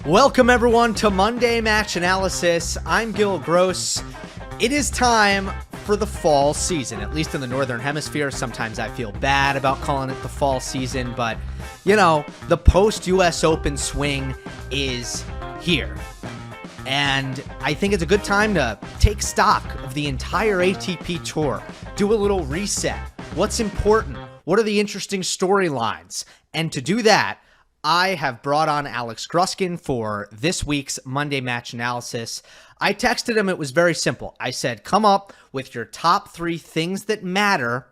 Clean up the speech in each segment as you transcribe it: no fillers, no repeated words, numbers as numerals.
Welcome everyone to Monday Match Analysis. I'm Gill Gross. It is time for the fall season, at least in the Northern Hemisphere. Sometimes I feel bad about calling it the fall season, but you know, the post-US Open swing is here. And I think it's a good time to take stock of the entire ATP Tour, do a little reset. What's important? What are the interesting storylines? And to do that, I have brought on Alex Gruskin for this week's Monday Match Analysis. I texted him. It was very simple. I said, come up with your top 3 things that matter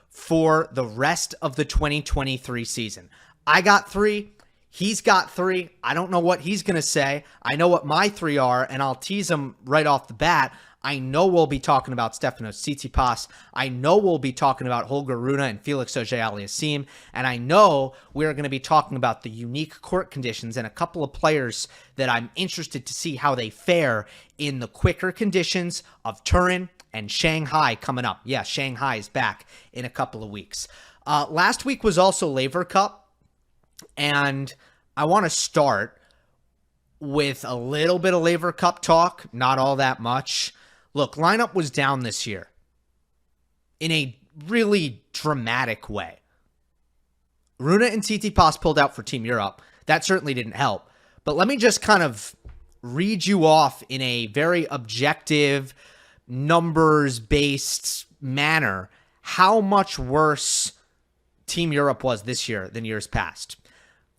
for the rest of the 2023 season. I got 3. He's got 3. I don't know what he's going to say. I know what my 3 are, and I'll tease him right off the bat. I know we'll be talking about Stefanos Tsitsipas. I know we'll be talking about Holger Rune and Felix Auger Aliassime. And I know we're going to be talking about the unique court conditions and a couple of players that I'm interested to see how they fare in the quicker conditions of Turin and Shanghai coming up. Yeah, Shanghai is back in a couple of weeks. Last week was also Laver Cup. And I want to start with a little bit of Laver Cup talk, not all that much. Look, lineup was down this year in a really dramatic way. Rune and Tsitsipas pulled out for Team Europe. That certainly didn't help. But let me just kind of read you off in a very objective, numbers-based manner how much worse Team Europe was this year than years past.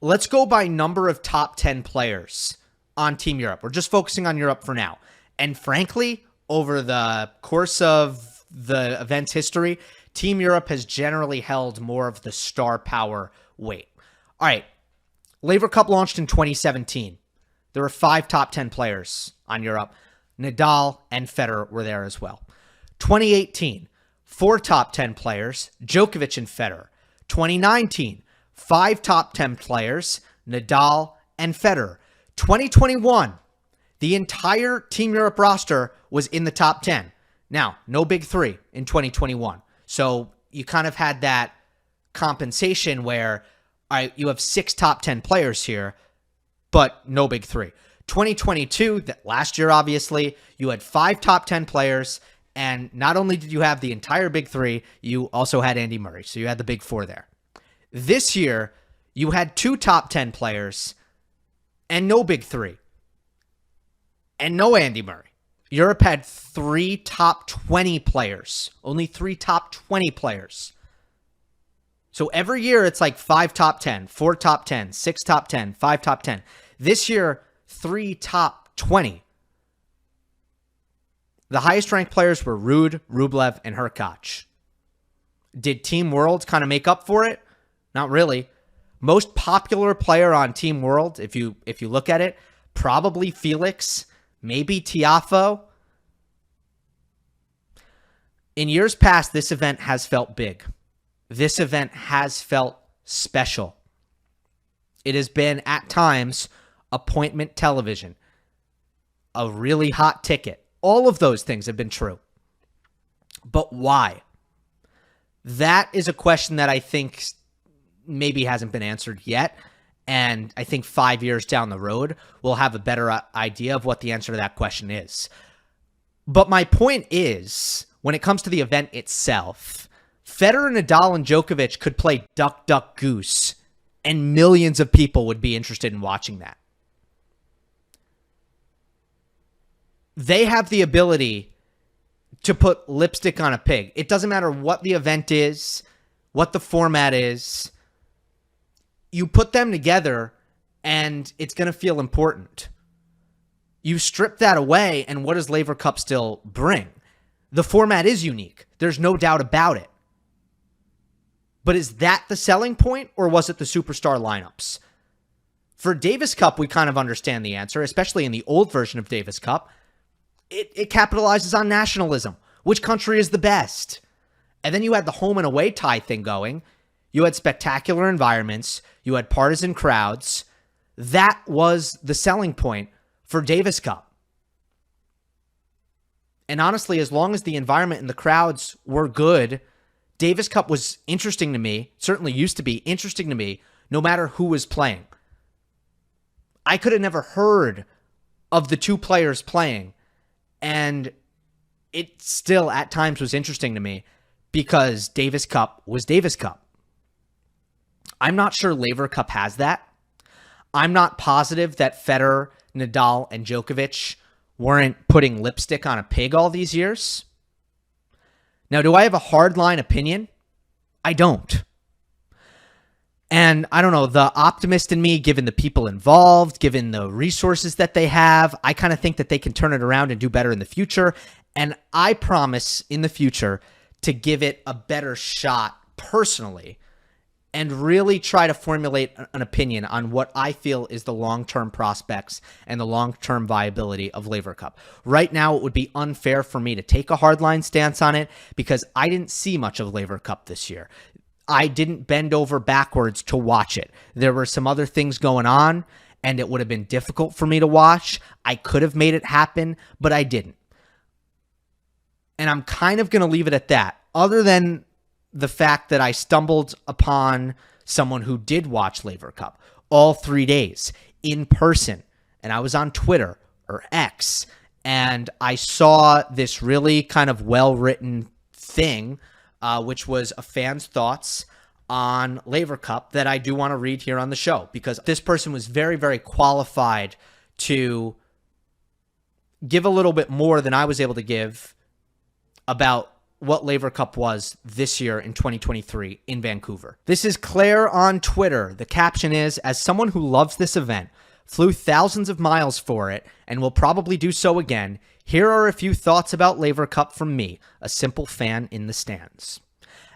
Let's go by number of top 10 players on Team Europe. We're just focusing on Europe for now. And frankly, over the course of the event's history, Team Europe has generally held more of the star power weight. All right, Laver Cup launched in 2017. There were 5 top 10 players on Europe. Nadal and Federer were there as well. 2018, 4 top 10 players, Djokovic and Federer. 2019, 5 top 10 players, Nadal and Federer. 2021, the entire Team Europe roster was in the top 10. Now, no big 3 in 2021. So you kind of had that compensation where, all right, you have 6 top 10 players here, but no big 3. 2022, that last year, obviously, you had 5 top 10 players, and not only did you have the entire big 3, you also had Andy Murray. So you had the big 4 there. This year, you had 2 top 10 players and no big 3. And no Andy Murray. Europe had 3 top 20 players. Only 3 top 20 players. So every year it's like 5 top 10, 4 top 10, 6 top 10, 5 top 10. This year, 3 top 20. The highest ranked players were Ruud, Rublev, and Hurkacz. Did Team World kind of make up for it? Not really. Most popular player on Team World, if you look at it, probably Felix, maybe Tiafoe. In years past, this event has felt big. This event has felt special. It has been, at times, appointment television. A really hot ticket. All of those things have been true. But why? That is a question that I think maybe hasn't been answered yet. And I think 5 years down the road, we'll have a better idea of what the answer to that question is. But my point is, when it comes to the event itself, Federer, Nadal, and Djokovic could play duck, duck, goose, and millions of people would be interested in watching that. They have the ability to put lipstick on a pig. It doesn't matter what the event is, what the format is. You put them together, and it's going to feel important. You strip that away, and what does Laver Cup still bring? The format is unique. There's no doubt about it. But is that the selling point, or was it the superstar lineups? For Davis Cup, we kind of understand the answer, especially in the old version of Davis Cup. It capitalizes on nationalism. Which country is the best? And then you had the home and away tie thing going. You had spectacular environments. You had partisan crowds. That was the selling point for Davis Cup. And honestly, as long as the environment and the crowds were good, Davis Cup was interesting to me, certainly used to be interesting to me, no matter who was playing. I could have never heard of the two players playing. And it still at times was interesting to me because Davis Cup was Davis Cup. I'm not sure Laver Cup has that. I'm not positive that Federer, Nadal, and Djokovic weren't putting lipstick on a pig all these years. Now, do I have a hardline opinion? I don't. And I don't know, the optimist in me, given the people involved, given the resources that they have, I kind of think that they can turn it around and do better in the future. And I promise in the future to give it a better shot personally and really try to formulate an opinion on what I feel is the long-term prospects and the long-term viability of Laver Cup. Right now, it would be unfair for me to take a hardline stance on it because I didn't see much of Laver Cup this year. I didn't bend over backwards to watch it. There were some other things going on, and it would have been difficult for me to watch. I could have made it happen, but I didn't. And I'm kind of going to leave it at that, other than the fact that I stumbled upon someone who did watch Laver Cup all 3 days in person. And I was on Twitter or X, and I saw this really kind of well-written thing, which was a fan's thoughts on Laver Cup that I do want to read here on the show, because this person was very, very qualified to give a little bit more than I was able to give about what Laver Cup was this year in 2023 in Vancouver. This is Claire on Twitter. The caption is, as someone who loves this event, flew thousands of miles for it, and will probably do so again, here are a few thoughts about Laver Cup from me, a simple fan in the stands.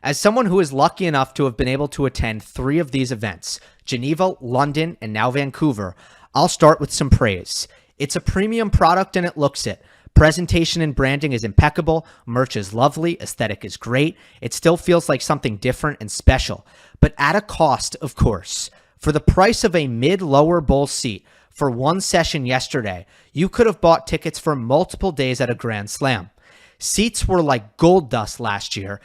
As someone who is lucky enough to have been able to attend 3 of these events, Geneva, London, and now Vancouver, I'll start with some praise. It's a premium product and it looks it. Presentation and branding is impeccable, merch is lovely, aesthetic is great. It still feels like something different and special, but at a cost, of course. For the price of a mid-lower bowl seat for one session yesterday, you could have bought tickets for multiple days at a Grand Slam. Seats were like gold dust last year,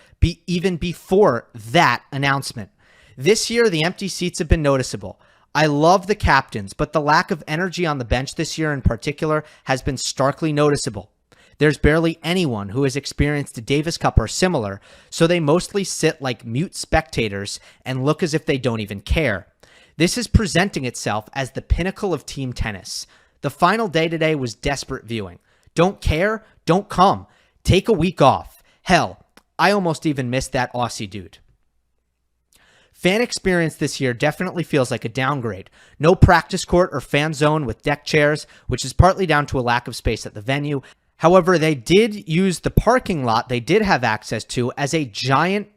even before that announcement. This year, the empty seats have been noticeable. I love the captains, but the lack of energy on the bench this year in particular has been starkly noticeable. There's barely anyone who has experienced a Davis Cup or similar, so they mostly sit like mute spectators and look as if they don't even care. This is presenting itself as the pinnacle of team tennis. The final day today was desperate viewing. Don't care? Don't come. Take a week off. Hell, I almost even missed that Aussie dude. Fan experience this year definitely feels like a downgrade. No practice court or fan zone with deck chairs, which is partly down to a lack of space at the venue. However, they did use the parking lot they did have access to as a giant,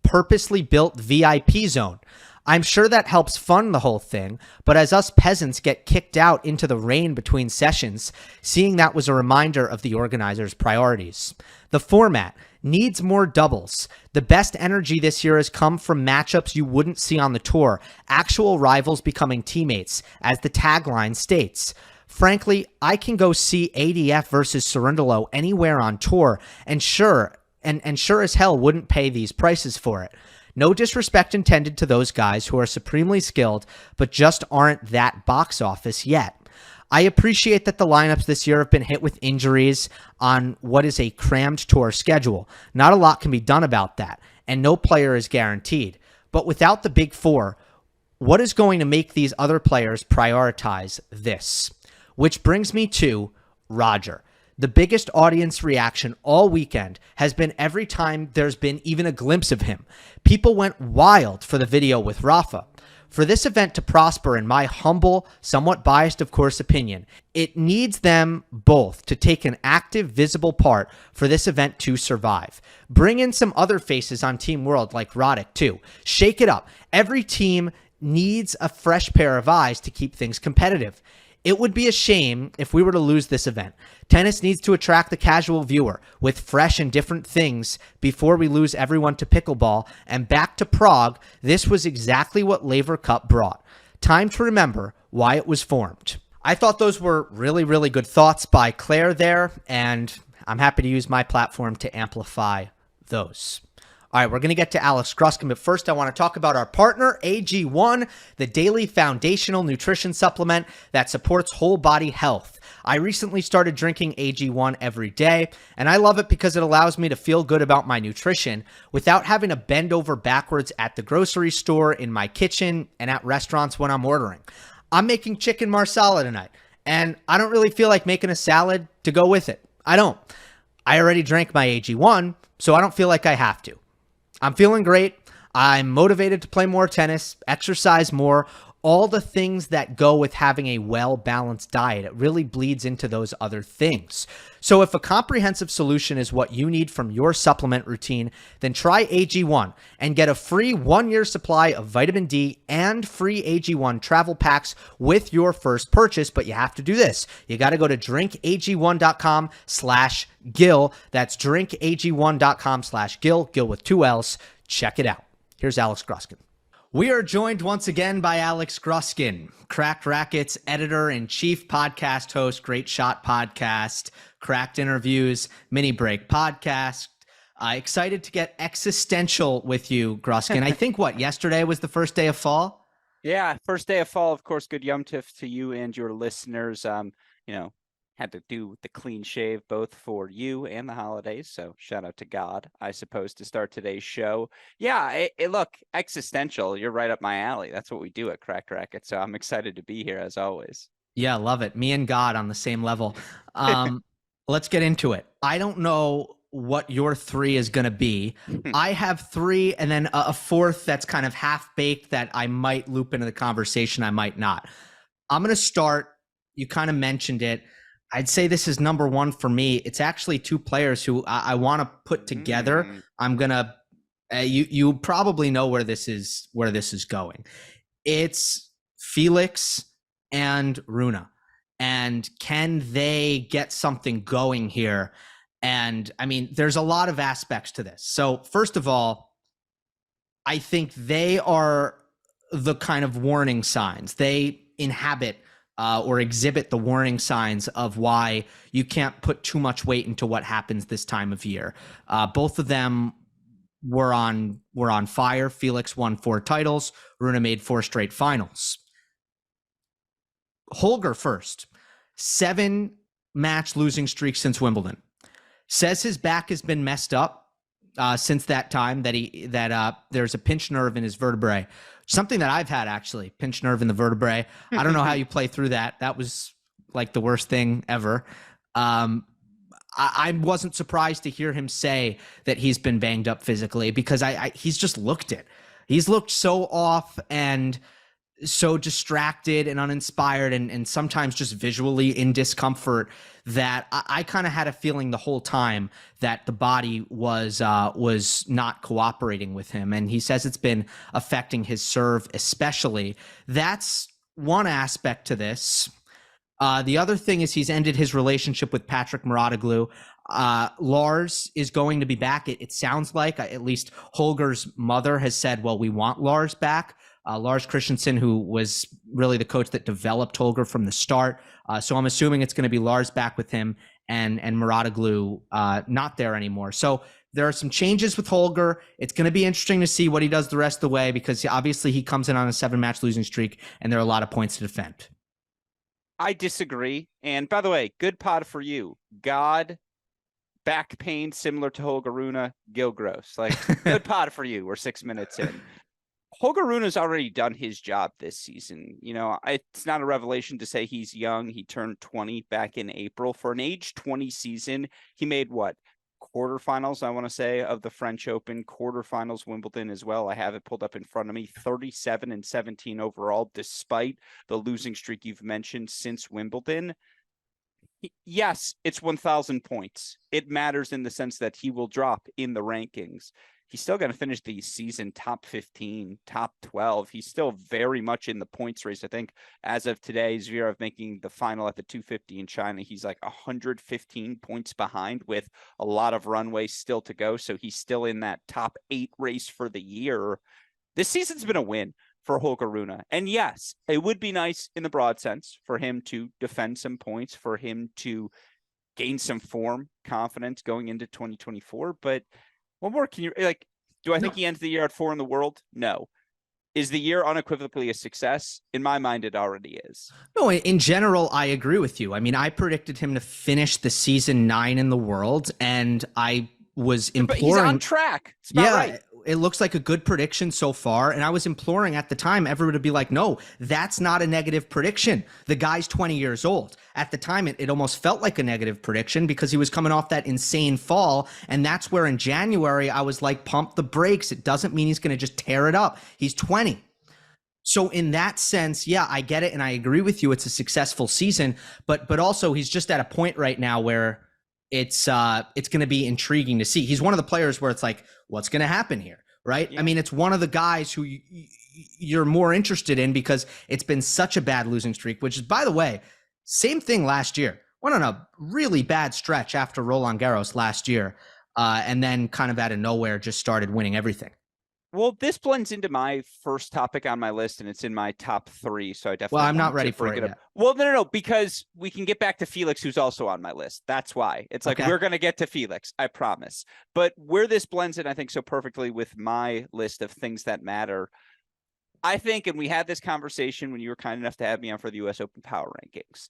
purposely built VIP zone. I'm sure that helps fund the whole thing, but as us peasants get kicked out into the rain between sessions, seeing that was a reminder of the organizers' priorities. The format needs more doubles. The best energy this year has come from matchups you wouldn't see on the tour, actual rivals becoming teammates, as the tagline states. Frankly, I can go see ADF versus Cerundolo anywhere on tour, and sure as hell wouldn't pay these prices for it. No disrespect intended to those guys who are supremely skilled, but just aren't that box office yet. I appreciate that the lineups this year have been hit with injuries on what is a crammed tour schedule. Not a lot can be done about that, and no player is guaranteed. But without the big four, what is going to make these other players prioritize this? Which brings me to Roger. The biggest audience reaction all weekend has been every time there's been even a glimpse of him. People went wild for the video with Rafa. For this event to prosper, in my humble, somewhat biased, of course, opinion, it needs them both to take an active, visible part for this event to survive. Bring in some other faces on Team World like Roddick, too. Shake it up. Every team needs a fresh pair of eyes to keep things competitive. It would be a shame if we were to lose this event. Tennis needs to attract the casual viewer with fresh and different things before we lose everyone to pickleball. And back to Prague, this was exactly what Laver Cup brought. Time to remember why it was formed. I thought those were really, really good thoughts by Claire there, and I'm happy to use my platform to amplify those. All right, we're going to get to Alex Gruskin, but first I want to talk about our partner, AG1, the daily foundational nutrition supplement that supports whole body health. I recently started drinking AG1 every day, and I love it because it allows me to feel good about my nutrition without having to bend over backwards at the grocery store, in my kitchen, and at restaurants when I'm ordering. I'm making chicken marsala tonight, and I don't really feel like making a salad to go with it. I don't. I already drank my AG1, so I don't feel like I have to. I'm feeling great. I'm motivated to play more tennis, exercise more, all the things that go with having a well-balanced diet. It really bleeds into those other things. So if a comprehensive solution is what you need from your supplement routine, then try AG1 and get a free 1-year supply of vitamin D and free AG1 travel packs with your first purchase. But you have to do this. You got to go to drinkag1.com/Gill. That's drinkag1.com/Gill, Gill with 2 L's. Check it out. Here's Alex Gruskin. We are joined once again by Alex Gruskin, Cracked Racquets editor-in-chief, podcast host, Great Shot podcast, Cracked Interviews, Mini Break podcast. Excited to get existential with you, Gruskin. I think yesterday was the first day of fall? Yeah, first day of fall. Of course, good Yom Tif to you and your listeners. Had to do the clean shave both for you and the holidays. So shout out to God, I suppose, to start today's show. Yeah, look, existential. You're right up my alley. That's what we do at Cracked Racquets. So I'm excited to be here as always. Yeah, love it. Me and God on the same level. Let's get into it. I don't know what your 3 is going to be. I have 3 and then a 4th that's kind of half-baked that I might loop into the conversation, I might not. I'm going to start. You kind of mentioned it. I'd say this is number 1 for me. It's actually 2 players who I want to put together. I'm going to you probably know where this is going. It's Felix and Rune. And can they get something going here? And I mean, there's a lot of aspects to this. So first of all, I think they are the kind of warning signs. They inhabit or exhibit the warning signs of why you can't put too much weight into what happens this time of year. Both of them were on fire. Felix won 4 titles. Rune made 4 straight finals. Holger first, 7-match losing streak since Wimbledon. Says his back has been messed up since that time, that there's a pinched nerve in his vertebrae. Something that I've had, actually, pinched nerve in the vertebrae. I don't know how you play through that. That was like the worst thing ever. I wasn't surprised to hear him say that he's been banged up physically because he's just looked it. He's looked so off and so distracted and uninspired and sometimes just visually in discomfort that I kind of had a feeling the whole time that the body was not cooperating with him. And he says it's been affecting his serve especially. That's one aspect to this. The other thing is he's ended his relationship with Patrick Mouratoglou. Lars is going to be back. It sounds like, at least Holger's mother has said, well, we want Lars back. Lars Christensen, who was really the coach that developed Holger from the start. So I'm assuming it's going to be Lars back with him and Mouratoglou not there anymore. So there are some changes with Holger. It's going to be interesting to see what he does the rest of the way because obviously he comes in on a 7-match losing streak and there are a lot of points to defend. I disagree. And by the way, good pod for you. God, back pain similar to Holger Rune, Gill Gross. Like, good pod for you. We're 6 minutes in. Holger Rune has already done his job this season. You know, it's not a revelation to say he's young. He turned 20 back in April. For an age 20 season, he made quarterfinals, I want to say, of the French Open, quarterfinals Wimbledon as well. I have it pulled up in front of me. 37-17 overall, despite the losing streak you've mentioned since Wimbledon. Yes, it's 1,000 points. It matters in the sense that he will drop in the rankings. He's still going to finish the season top 15, top 12. He's still very much in the points race. I think as of today, Zverev making the final at the 250 in China. He's like 115 points behind with a lot of runway still to go. So he's still in that top 8 race for the year. This season's been a win for Holger Rune. And yes, it would be nice in the broad sense for him to defend some points, for him to gain some form, confidence going into 2024. But what more can you Do I think he ends the year at 4 in the world? No. Is the year unequivocally a success? In my mind, it already is. No, in general, I agree with you. I mean, I predicted him to finish the season 9 in the world, and I was imploring. But he's on track. It's about right. It looks like a good prediction so far. And I was imploring at the time everyone to be like, no, that's not a negative prediction. The guy's 20 years old. At the time, it almost felt like a negative prediction because he was coming off that insane fall. And that's where in January, I was like, pump the brakes. It doesn't mean he's going to just tear it up. He's 20. So in that sense, yeah, I get it. And I agree with you. It's a successful season. But also he's just at a point right now where it's going to be intriguing to see. He's one of the players where it's like, what's going to happen here, right? Yeah. I mean, it's one of the guys who you're more interested in because it's been such a bad losing streak, which is, by the way, same thing last year. Went on a really bad stretch after Roland Garros last year, and then kind of out of nowhere just started winning everything. Well, this blends into my first topic on my list, and it's in my top 3. So I definitely. Well, I'm not ready for it yet. Well, no, because we can get back to Felix, who's also on my list. That's why it's like we're going to get to Felix, I promise. But where this blends in, I think, so perfectly with my list of things that matter. I think, and we had this conversation when you were kind enough to have me on for the U.S. Open Power Rankings.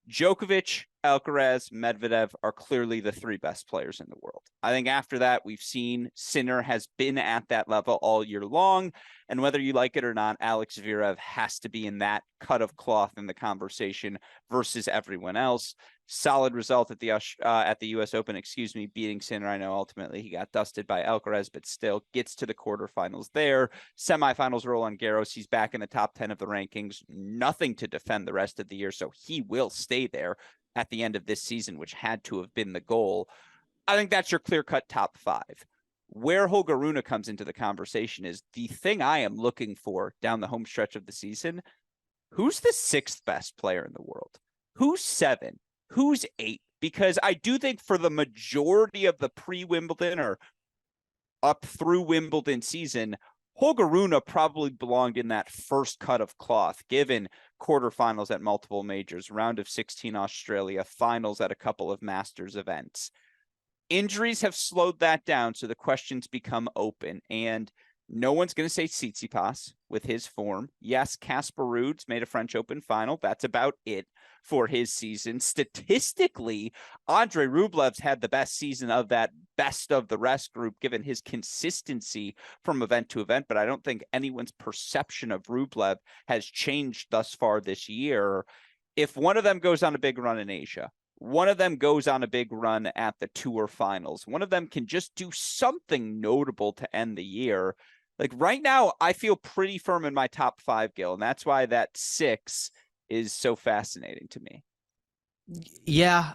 Djokovic, Alcaraz, Medvedev are clearly the 3 best players in the world. I think after that, we've seen Sinner has been at that level all year long. And whether you like it or not, Alex Zverev has to be in that cut of cloth in the conversation versus everyone else. Solid result at the U.S. Open, beating Sinner. I know ultimately he got dusted by Alcaraz, but still gets to the quarterfinals there. Semifinals Roland Garros. He's back in the top 10 of the rankings. Nothing to defend the rest of the year, so he will stay there at the end of this season, which had to have been the goal. I think that's your clear-cut top 5. Where Holger Rune comes into the conversation is the thing I am looking for down the home stretch of the season. Who's the 6th best player in the world? Who's 7? Who's 8? Because I do think for the majority of the pre-Wimbledon or up through Wimbledon season, Holger Rune probably belonged in that first cut of cloth, given quarterfinals at multiple majors, round of 16 Australia, finals at a couple of Masters events. Injuries have slowed that down, so the questions become open, and no one's going to say Tsitsipas with his form. Yes, Casper Ruud's made a French Open final. That's about it for his season. Statistically, Andrei Rublev's had the best season of that best of the rest group, given his consistency from event to event. But I don't think anyone's perception of Rublev has changed thus far this year. If one of them goes on a big run in Asia, one of them goes on a big run at the tour finals, one of them can just do something notable to end the year. Like right now, I feel pretty firm in my top 5, Gil, and that's why that 6 is so fascinating to me. Yeah,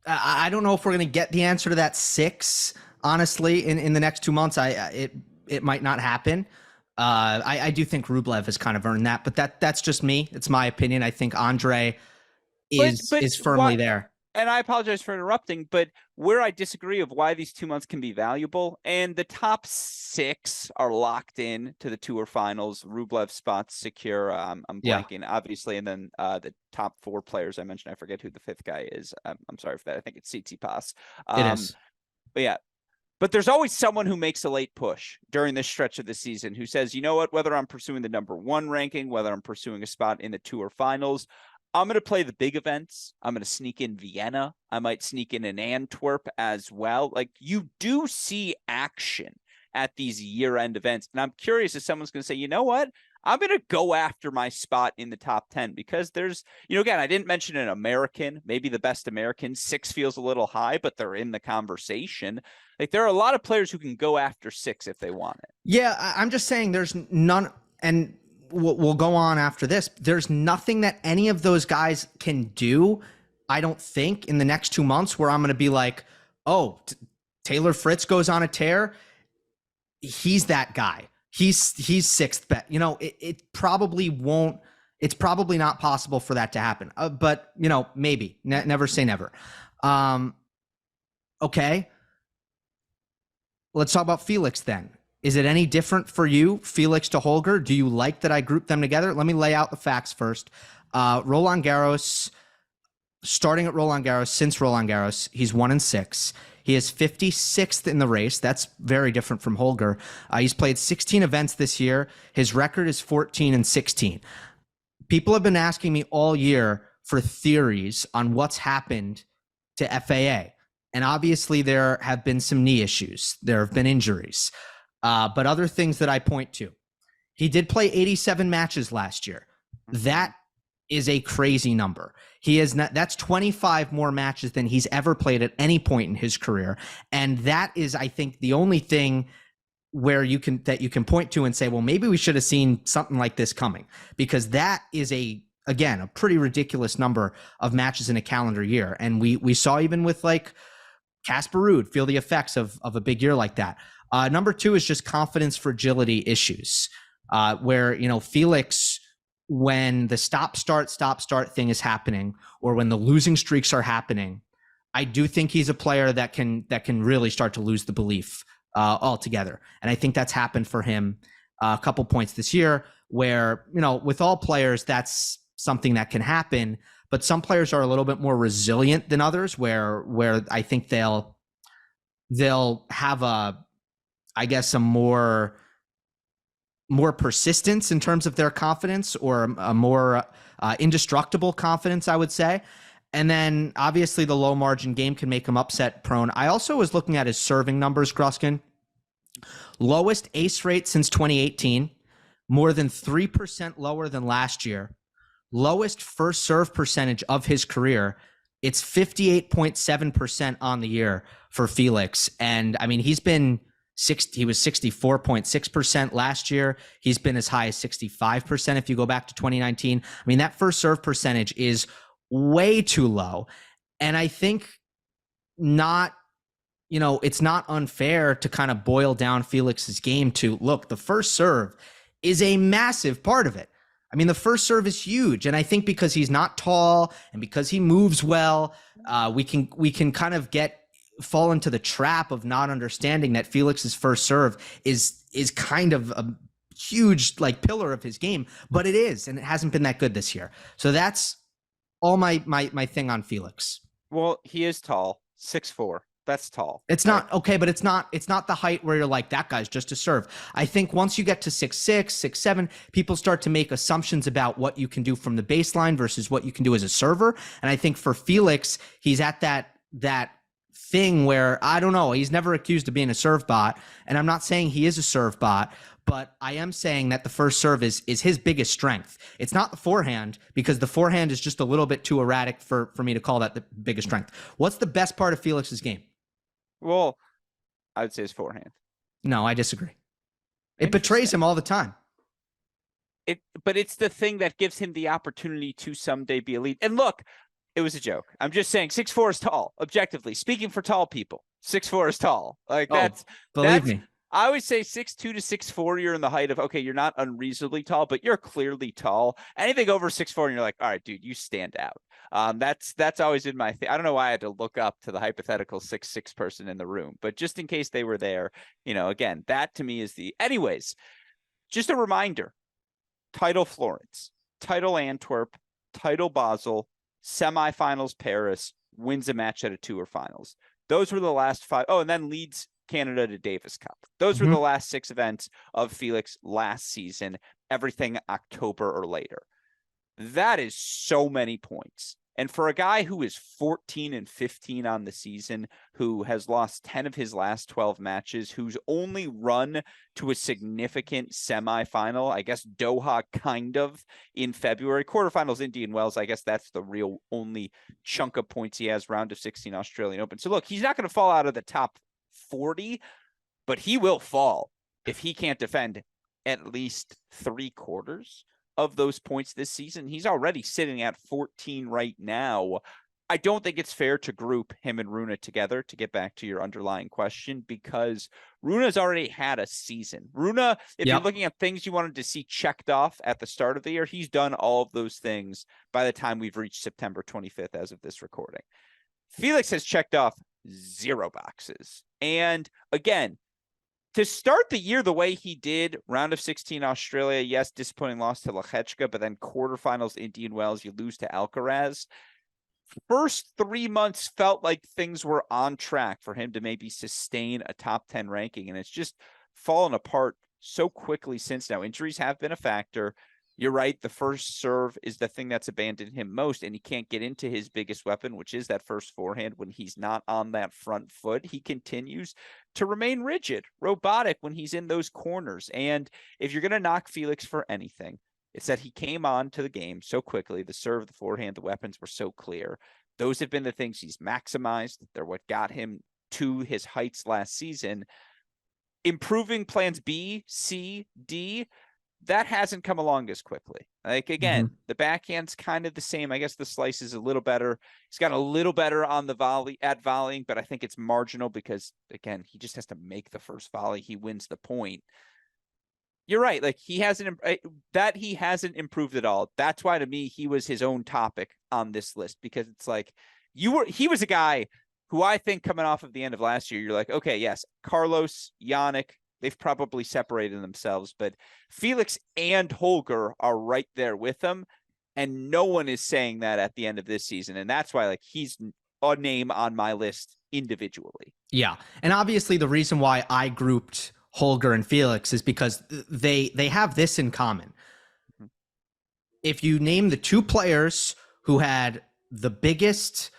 I don't know if we're going to get the answer to that 6, honestly, in the next 2 months. It might not happen. I do think Rublev has kind of earned that, but that's just me. It's my opinion. I think Andre is firmly there. And I apologize for interrupting, but where I disagree of why these 2 months can be valuable, and the top 6 are locked in to the tour finals. Rublev spots secure. I'm blanking, obviously, and then the top 4 players I mentioned, I forget who the 5th guy is. I'm sorry for that. I think it's Tsitsipas. It is. But yeah. But there's always someone who makes a late push during this stretch of the season who says, you know what, whether I'm pursuing the number 1 ranking, whether I'm pursuing a spot in the tour finals, I'm going to play the big events. I'm going to sneak in Vienna. I might sneak in an Antwerp as well. Like, you do see action at these year-end events. And I'm curious if someone's going to say, you know what? I'm going to go after my spot in the top 10 because there's, again, I didn't mention an American, maybe the best American. 6 feels a little high, but they're in the conversation. Like, there are a lot of players who can go after 6 if they want it. Yeah, I'm just saying there's none, and we'll go on after this. There's nothing that any of those guys can do, I don't think, in the next 2 months where I'm going to be like, oh, Taylor Fritz goes on a tear. He's that guy. He's 6th bet. It probably won't. It's probably not possible for that to happen. But maybe. Never say never. Okay. Let's talk about Felix then. Is it any different for you, Felix to Holger? Do you like that I grouped them together? Let me lay out the facts first. Roland Garros, starting at Roland Garros, since Roland Garros, he's 1-6. He is 56th in the race. That's very different from Holger. He's played 16 events this year. His record is 14-16. People have been asking me all year for theories on what's happened to FAA. And obviously there have been some knee issues. There have been injuries. But other things that I point to. He did play 87 matches last year. That is a crazy number. That's 25 more matches than he's ever played at any point in his career. And that is, I think, the only thing where you can point to and say, well, maybe we should have seen something like this coming, because that is again, a pretty ridiculous number of matches in a calendar year. And we saw even with like Casper Ruud feel the effects of a big year like that. Number two is just confidence fragility issues, where, Felix, when the stop start thing is happening, or when the losing streaks are happening, I do think he's a player that can really start to lose the belief altogether. And I think that's happened for him a couple points this year, where, with all players, that's something that can happen. But some players are a little bit more resilient than others, where I think they'll have a more persistence in terms of their confidence, or a more indestructible confidence, I would say. And then obviously the low margin game can make him upset prone. I also was looking at his serving numbers, Gruskin. Lowest ace rate since 2018, more than 3% lower than last year. Lowest first serve percentage of his career. It's 58.7% on the year for Felix. And I mean, he was 64.6% last year. He's been as high as 65% if you go back to 2019. I mean, that first serve percentage is way too low. And I think it's not unfair to kind of boil down Felix's game to, look, the first serve is a massive part of it. I mean, the first serve is huge. And I think because he's not tall and because he moves well, we can kind of fall into the trap of not understanding that Felix's first serve is kind of a huge pillar of his game, but it is, and it hasn't been that good this year. So that's all my thing on Felix. Well, he is tall, 6'4". That's tall. It's not okay, but it's not the height where you're like, that guy's just a serve. I think once you get to 6'6", 6'7", people start to make assumptions about what you can do from the baseline versus what you can do as a server. And I think for Felix, he's at that thing where, I don't know, he's never accused of being a serve bot. And I'm not saying he is a serve bot, but I am saying that the first serve is his biggest strength. It's not the forehand, because the forehand is just a little bit too erratic for me to call that the biggest strength. What's the best part of Felix's game? Well, I would say his forehand. No, I disagree. It betrays him all the time. But it's the thing that gives him the opportunity to someday be elite. And look, it was a joke. I'm just saying 6'4" is tall. Objectively speaking, for tall people, 6'4" is tall. Believe me. I always say 6'2" to 6'4", you're in the height of, okay, you're not unreasonably tall, but you're clearly tall. Anything over 6'4", and you're like, all right, dude, you stand out. That's always in my thing. I don't know why I had to look up to the hypothetical 6'6" person in the room, but just in case they were there, again, that to me is anyways, just a reminder: title Florence, title Antwerp, title Basel, semifinals Paris, wins a match at a tour finals. Those were the last 5. Oh, and then leads Canada to Davis Cup. Those were the last 6 events of Felix last season, everything October or later. That is so many points. And for a guy who is 14-15 on the season, who has lost 10 of his last 12 matches, who's only run to a significant semifinal, I guess Doha kind of in February, quarterfinals Indian Wells, I guess that's the real only chunk of points he has, round of 16 Australian Open. So look, he's not going to fall out of the top 40, but he will fall if he can't defend at least 3/4 of those points this season. He's already sitting at 14 right now. I don't think it's fair to group him and Rune together, to get back to your underlying question, because Rune's already had a season. Rune, if you're looking at things you wanted to see checked off at the start of the year, he's done all of those things by the time we've reached September 25th as of this recording. Felix has checked off 0 boxes. And again, to start the year the way he did, round of 16 Australia, yes, disappointing loss to Lechechka, but then quarterfinals Indian Wells, you lose to Alcaraz. first 3 months felt like things were on track for him to maybe sustain a top 10 ranking. And it's just fallen apart so quickly since now. Injuries have been a factor. You're right. The first serve is the thing that's abandoned him most, and he can't get into his biggest weapon, which is that first forehand when he's not on that front foot. He continues to remain rigid, robotic when he's in those corners. And if you're going to knock Felix for anything, it's that he came on to the game so quickly. The serve, the forehand, the weapons were so clear. Those have been the things he's maximized. They're what got him to his heights last season. Improving plans B, C, D, that hasn't come along as quickly. Like, again, the backhand's kind of the same. I guess the slice is a little better. He's got a little better on the volleying, but I think it's marginal because, again, he just has to make the first volley. He wins the point. You're right. Like, he hasn't improved at all. That's why, to me, he was his own topic on this list, because it's like he was a guy who I think coming off of the end of last year, you're like, okay, yes, Carlos, Yannick, they've probably separated themselves, but Felix and Holger are right there with them. And no one is saying that at the end of this season. And that's why, like, he's a name on my list individually. Yeah. And obviously the reason why I grouped Holger and Felix is because they have this in common. If you name the two players who had the biggest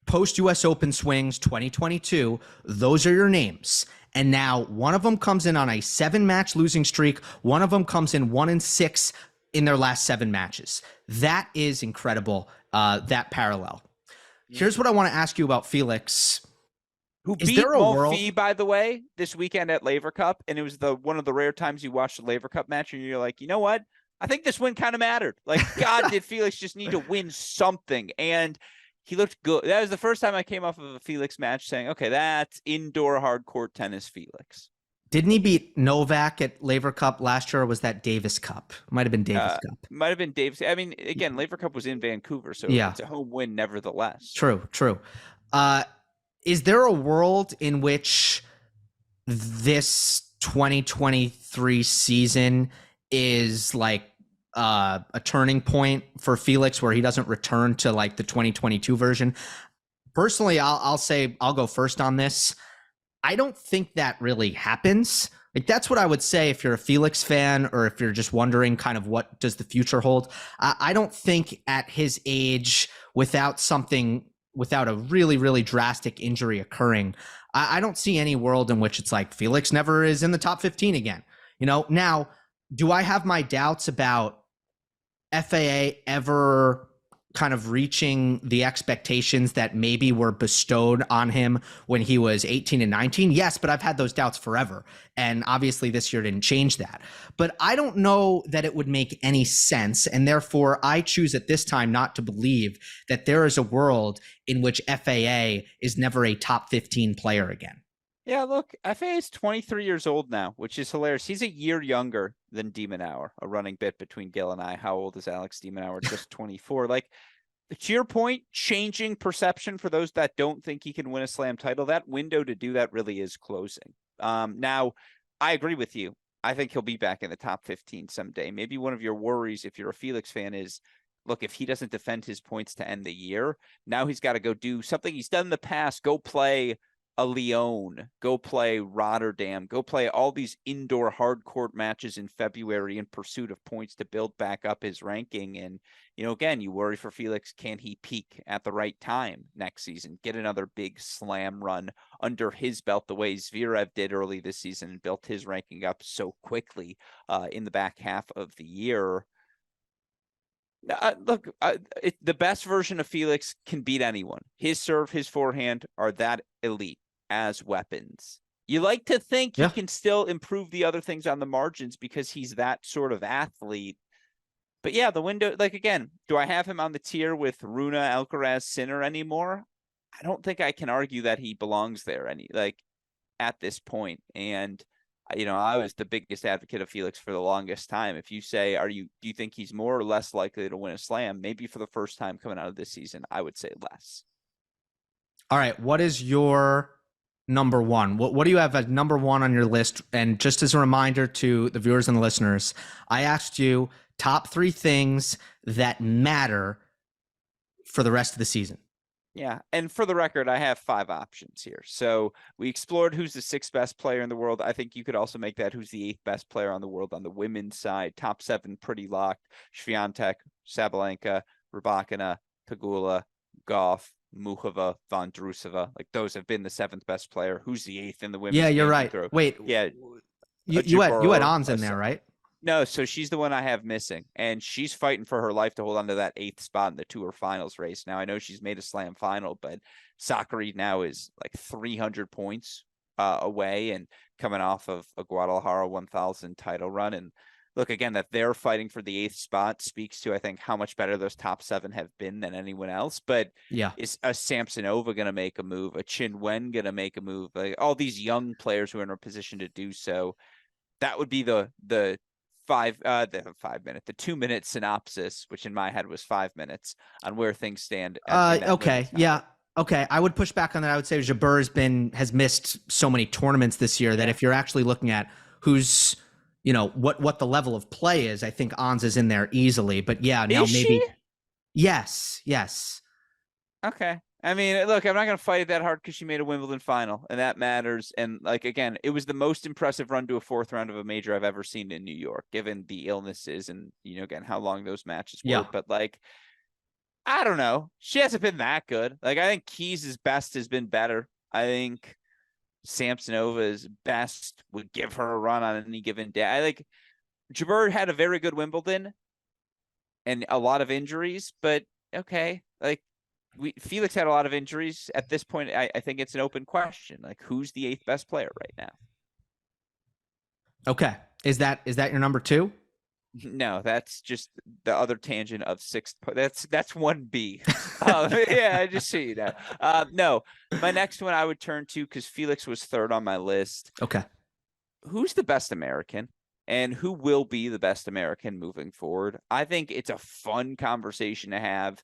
post-US Open swings 2022, those are your names. And now one of them comes in on a 7-match losing streak. One of them comes in 1-6 in their last 7 matches. That is incredible, that parallel. Here's what I want to ask you about Felix. Who beat Monfils, by the way, this weekend at Laver Cup. And it was one of the rare times you watched the Laver Cup match and you're like, you know what? I think this win kind of mattered. Like, God, did Felix just need to win something? And he looked good. That was the first time I came off of a Felix match saying, okay, that's indoor hard court tennis Felix. Didn't he beat Novak at Laver Cup last year, or was that Davis Cup? Might have been Davis Cup. Might have been Davis. I mean, again, Laver Cup was in Vancouver, so it's a home win nevertheless. True. Is there a world in which this 2023 season is like a turning point for Felix where he doesn't return to like the 2022 version? Personally, I'll say I'll go first on this. I don't think that really happens. Like, that's what I would say if you're a Felix fan or if you're just wondering kind of what does the future hold. I don't think at his age, without a really, really drastic injury occurring, I don't see any world in which it's like Felix never is in the top 15 again. You know, now, do I have my doubts about FAA ever kind of reaching the expectations that maybe were bestowed on him when he was 18 and 19? Yes, but I've had those doubts forever. And obviously this year didn't change that. But I don't know that it would make any sense. And therefore, I choose at this time not to believe that there is a world in which FAA is never a top 15 player again. Yeah, look, FAA is 23 years old now, which is hilarious. He's a year younger than de Minaur, a running bit between Gill and I. How old is Alex de Minaur? Just 24. Like, to your point, changing perception for those that don't think he can win a slam title, that window to do that really is closing. Now, I agree with you. I think he'll be back in the top 15 someday. Maybe one of your worries, if you're a Felix fan, is, look, if he doesn't defend his points to end the year, now he's got to go do something he's done in the past, go play a Lyon, go play Rotterdam, go play all these indoor hard court matches in February in pursuit of points to build back up his ranking. And, you know, again, you worry for Felix, can he peak at the right time next season, get another big slam run under his belt the way Zverev did early this season and built his ranking up so quickly in the back half of the year. The best version of Felix can beat anyone. His serve, his forehand are that elite as weapons. You like to think he can still improve the other things on the margins because he's that sort of athlete. But yeah, the window, like, again, do I have him on the tier with Rune, Alcaraz, Sinner anymore? I don't think I can argue that he belongs there at this point. And you know, I was the biggest advocate of Felix for the longest time. If you say, do you think he's more or less likely to win a slam? Maybe for the first time coming out of this season, I would say less. All right. What is your number one? What do you have as number one on your list? And just as a reminder to the viewers and the listeners, I asked you top 3 things that matter for the rest of the season. Yeah, and for the record, I have 5 options here. So we explored who's the 6th best player in the world. I think you could also make that who's the 8th best player on the world on the women's side. Top 7 pretty locked. Swiatek, Sabalenka, Rybakina, Pegula, Goff, Muchova, Vondrousova. Like those have been the 7th best player. Who's the 8th in the women's? Yeah, you're right. Wait, yeah, you had Ons in there, right? No, so she's the one I have missing, and she's fighting for her life to hold on to that 8th spot in the tour finals race. Now, I know she's made a slam final, but Sakkari now is like 300 points away and coming off of a Guadalajara 1000 title run. And look, again, that they're fighting for the 8th spot speaks to, I think, how much better those top 7 have been than anyone else. But yeah, is a Samsonova going to make a move? A Chin Wen going to make a move? Like all these young players who are in a position to do so. That would be the 2-minute synopsis, which in my head was 5 minutes on where things stand. Okay. Yeah. Okay. I would push back on that. I would say Jabeur has missed so many tournaments this year that if you're actually looking at who's, what the level of play is, I think Ons is in there easily. But yeah, now maybe. Yes. Okay. I mean, look, I'm not going to fight it that hard because she made a Wimbledon final, and that matters. And like, again, it was the most impressive run to a 4th round of a major I've ever seen in New York, given the illnesses and, again, how long those matches were. Yeah. But like, I don't know. She hasn't been that good. Like, I think Keys' best has been better. I think Samsonova's best would give her a run on any given day. I like Jabeur had a very good Wimbledon and a lot of injuries, but okay. Like, Felix had a lot of injuries. At this point, I think it's an open question. Like, who's the 8th best player right now? Okay. Is that your number 2? No, that's just the other tangent of 6th. That's 1B. Yeah, just so you know. No, my next one I would turn to, because Felix was 3rd on my list. Okay. Who's the best American? And who will be the best American moving forward? I think it's a fun conversation to have.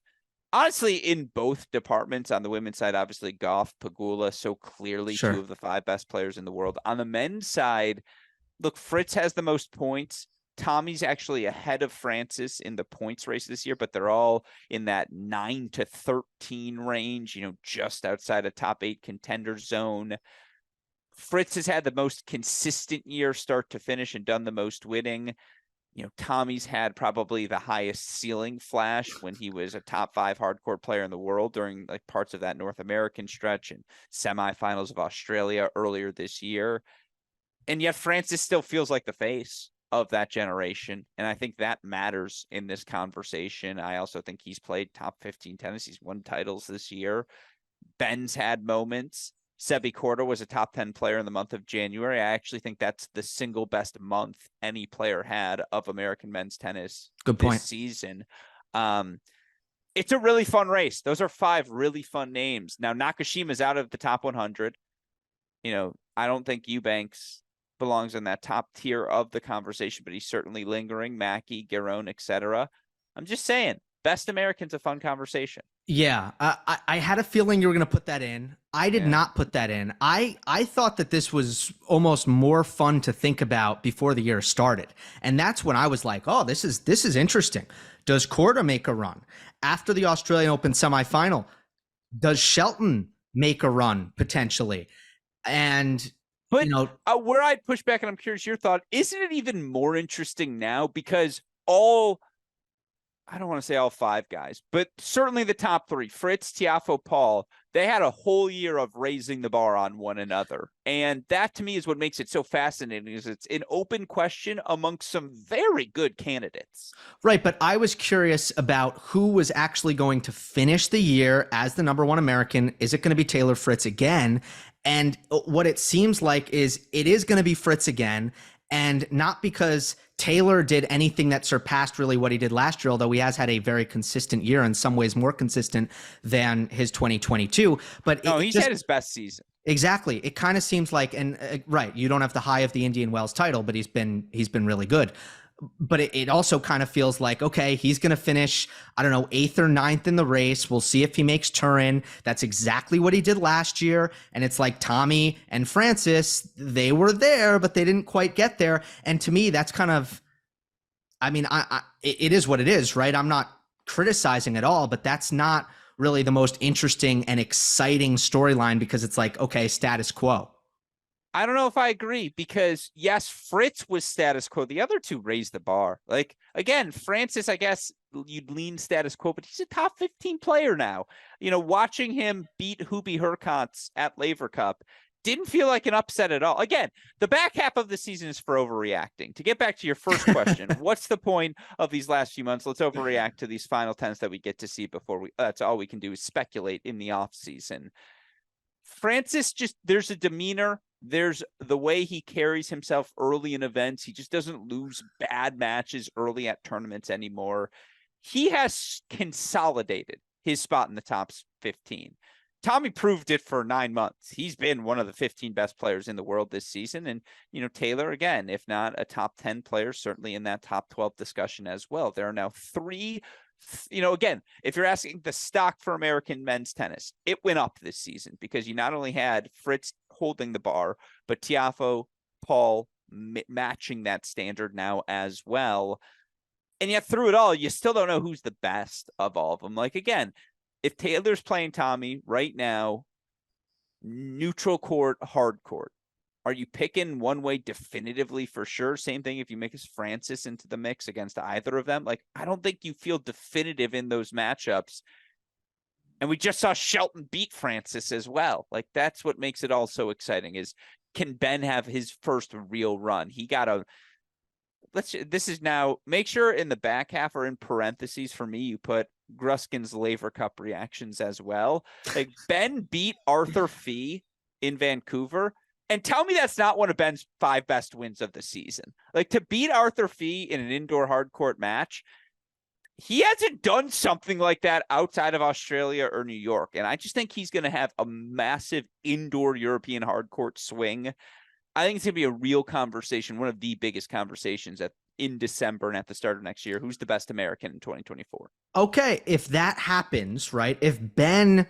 Honestly, in both departments, on the women's side, obviously Goff, Pegula, so clearly 2 of the 5 best players in the world. On the men's side, look, Fritz has the most points. Tommy's actually ahead of Francis in the points race this year, but they're all in that 9 to 13 range, just outside a top 8 contender zone. Fritz has had the most consistent year start to finish and done the most winning. Tommy's had probably the highest ceiling flash when he was a top 5 hardcore player in the world during like parts of that North American stretch and semifinals of Australia earlier this year. And yet Francis still feels like the face of that generation. And I think that matters in this conversation. I also think he's played top 15 tennis. He's won titles this year. Ben's had moments. Sebi Korda was a top 10 player in the month of January. I actually think that's the single best month any player had of American men's tennis this season. It's a really fun race. Those are 5 really fun names. Now, Nakashima's out of the top 100. I don't think Eubanks belongs in that top tier of the conversation, but he's certainly lingering. Mackey, Garone, etc. I'm just saying, best American's a fun conversation. Yeah, I had a feeling you were going to put that in. I did not put that in. I thought that this was almost more fun to think about before the year started. And that's when I was like, oh, this is interesting. Does Korda make a run? After the Australian Open semifinal, does Shelton make a run potentially? And, but where I'd push back, and I'm curious your thought, isn't it even more interesting now? Because I don't want to say all 5 guys, but certainly the top 3, Fritz, Tiafoe, Paul, they had a whole year of raising the bar on one another. And that to me is what makes it so fascinating, is it's an open question amongst some very good candidates. Right. But I was curious about who was actually going to finish the year as the number 1 American. Is it going to be Taylor Fritz again? And what it seems like is it is going to be Fritz again. And not because Taylor did anything that surpassed really what he did last year, although he has had a very consistent year, in some ways more consistent than his 2022. But he's had his best season. Exactly. It kind of seems like, and right, you don't have the high of the Indian Wells title, but he's been really good. But it also kind of feels like, okay, he's going to finish, I don't know, 8th or 9th in the race. We'll see if he makes Turin. That's exactly what he did last year. And it's like Tommy and Francis, they were there, but they didn't quite get there. And to me, that's kind of, I mean, it is what it is, right? I'm not criticizing at all, but that's not really the most interesting and exciting storyline because it's like, okay, status quo. I don't know if I agree because yes, Fritz was status quo. The other two raised the bar. Like again, Francis, I guess you'd lean status quo, but he's a top 15 player now. You know, watching him beat Hubie Hurkacz at Laver Cup didn't feel like an upset at all. Again, the back half of the season is for overreacting. To get back to your first question, what's the point of these last few months? Let's overreact to these final tens that we get to see before that's all we can do is speculate in the off season. Francis just, there's a demeanor. There's the way he carries himself early in events. He just doesn't lose bad matches early at tournaments anymore. He has consolidated his spot in the top 15. Tommy proved it for 9 months. He's been one of the 15 best players in the world this season. And, you know, Taylor, again, if not a top 10 player, certainly in that top 12 discussion as well. There are now 3, you know, again, if you're asking the stock for American men's tennis, it went up this season because you not only had Fritz holding the bar, but Tiafoe, Paul matching that standard now as well. And yet through it all, you still don't know who's the best of all of them. Like, again, if Taylor's playing Tommy right now, neutral court, hard court, are you picking one way definitively for sure? Same thing if you make Francis into the mix against either of them. Like, I don't think you feel definitive in those matchups. And we just saw Shelton beat Francis as well. Like, that's what makes it all so exciting is, can Ben have his first real run? He got a, this is now, make sure in the back half or in parentheses for me, you put Gruskin's Laver Cup reactions as well. Like, Ben beat Arthur Fee in Vancouver. And tell me that's not one of Ben's 5 best wins of the season. Like, to beat Arthur Fee in an indoor hard court match, he hasn't done something like that outside of Australia or New York. And I just think he's going to have a massive indoor European hard court swing. I think it's going to be a real conversation, one of the biggest conversations in December and at the start of next year. Who's the best American in 2024? Okay, if that happens, right? If Ben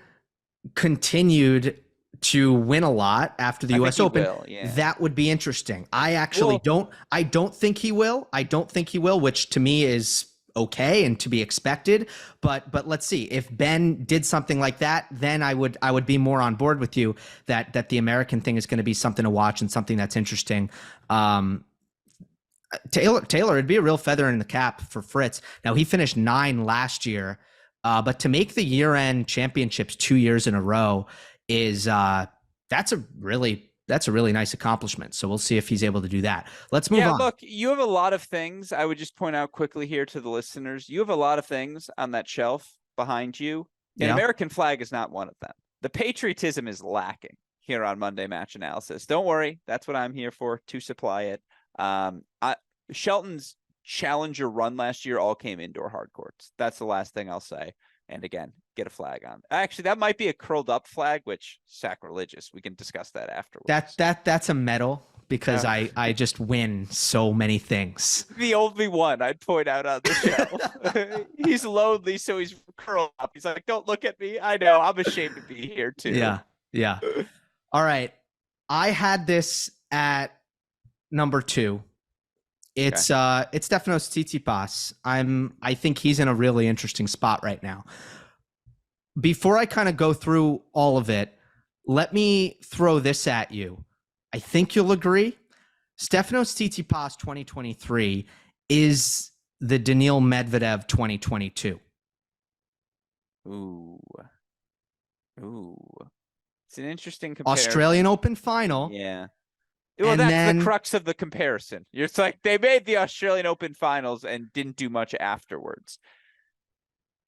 continued to win a lot after the US Open, that would be interesting. I actually don't think he will. I don't think he will, which to me is okay and to be expected. But let's see. If Ben did something like that, then I would be more on board with you that the American thing is going to be something to watch and something that's interesting. Taylor, it'd be a real feather in the cap for Fritz. Now, he finished 9 last year, but to make the year-end championships 2 years in a row is that's a really nice accomplishment. So we'll see if he's able to do that. Let's move on. Look, you have a lot of things. I would just point out quickly here to the listeners. You have a lot of things on that shelf behind you. An American flag is not one of them. The patriotism is lacking here on Monday Match Analysis. Don't worry. That's what I'm here for, to supply it. Shelton's challenger run last year all came indoor hard courts. That's the last thing I'll say. And again, get a flag on. Actually, that might be a curled up flag, which sacrilegious. We can discuss that afterwards. That's a medal because I just win so many things. The only one I'd point out on the shelf. He's lonely, so he's curled up. He's like, don't look at me. I know. I'm ashamed to be here too. Yeah. All right. I had this at number 2. It's Stefanos Tsitsipas. I think he's in a really interesting spot right now. Before I kind of go through all of it, let me throw this at you. I think you'll agree. Stefanos Tsitsipas 2023 is the Daniil Medvedev 2022. Ooh. It's an interesting comparison. Australian Open final. Yeah. Well, that's the crux of the comparison. It's like they made the Australian Open finals and didn't do much afterwards.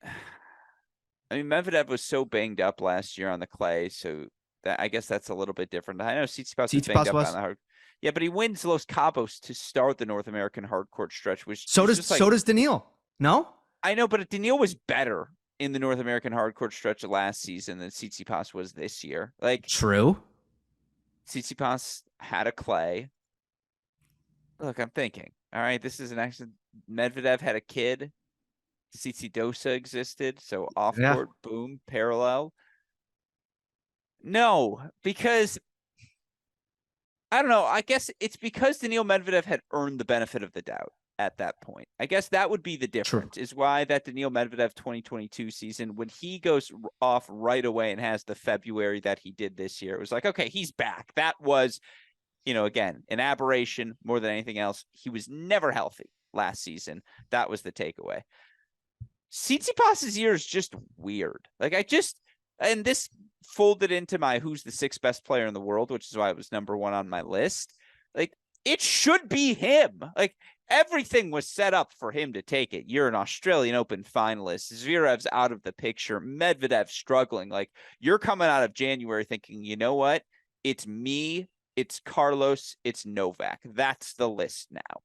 I mean, Medvedev was so banged up last year on the clay, so that I guess that's a little bit different. I know Tsitsipas was banged up on the hard. Yeah, but he wins Los Cabos to start the North American hard court stretch, which so does Daniil. No? I know, but Daniil was better in the North American hard court stretch last season than Tsitsipas was this year. Like, true. Tsitsipas had a clay. Look, I'm thinking, all right, this is an accident. Medvedev had a kid. Tsitsidosa existed. So off court, boom, parallel. No, because I don't know. I guess it's because Daniil Medvedev had earned the benefit of the doubt. at that point. I guess that would be the difference, is why that Daniil Medvedev 2022 season, when he goes off right away and has the February that he did this year, it was like, okay, he's back. That was, again, an aberration more than anything else. He was never healthy last season. That was the takeaway. Tsitsipas's year is just weird. And this folded into my who's the sixth best player in the world, which is why it was number one on my list. It should be him. Everything was set up for him to take it. You're an Australian Open finalist. Zverev's out of the picture. Medvedev struggling. You're coming out of January thinking, you know what? It's me, it's Carlos, it's Novak. That's the list now.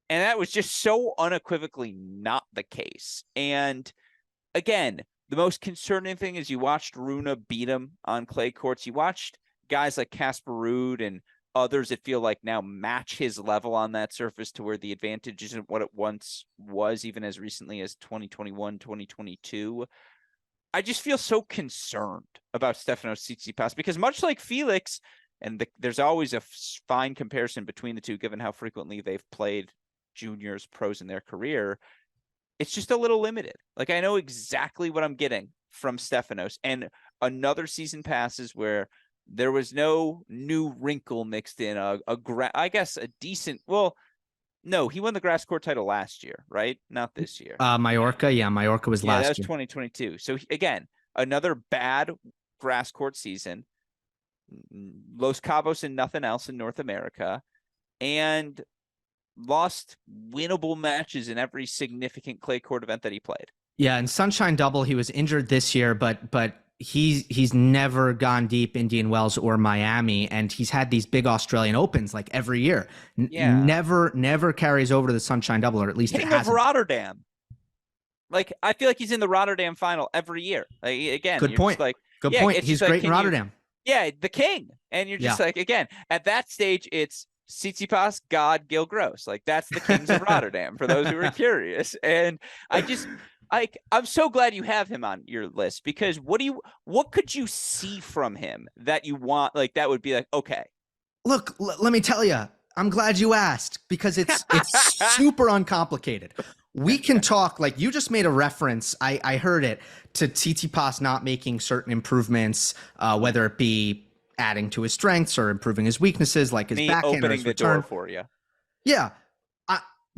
And that was just so unequivocally not the case. And again, the most concerning thing is you watched Rune beat him on clay courts. You watched guys like Casper Ruud and others that feel like now match his level on that surface to where the advantage isn't what it once was, even as recently as 2021, 2022. I just feel so concerned about Stefanos Tsitsipas because much like Felix, and there's always a fine comparison between the two, given how frequently they've played juniors, pros in their career, it's just a little limited. I know exactly what I'm getting from Stefanos, and another season passes where there was no new wrinkle mixed in, I guess a decent, well, no, he won the grass court title last year, right? Not this year. Mallorca. Yeah, Mallorca was last year. That was 2022. So again, another bad grass court season, Los Cabos and nothing else in North America, and lost winnable matches in every significant clay court event that he played. Yeah, and Sunshine Double, he was injured this year, but he's never gone deep Indian Wells or Miami, and he's had these big Australian Opens every year. Never carries over to the Sunshine Double, or at least King of Rotterdam. I feel like he's in the Rotterdam final every year. Again, good point. Good point. He's great in Rotterdam. The king, and you're just again at that stage, it's Tsitsipas, God, Gill Gross. That's the kings of Rotterdam for those who are curious. And I'm so glad you have him on your list, because what could you see from him that you want, that would be okay. Look, let me tell you, I'm glad you asked, because it's super uncomplicated. We can talk, you just made a reference, I heard it, to Tsitsipas not making certain improvements, whether it be adding to his strengths or improving his weaknesses, like his backhand or his return. Door for you. Yeah.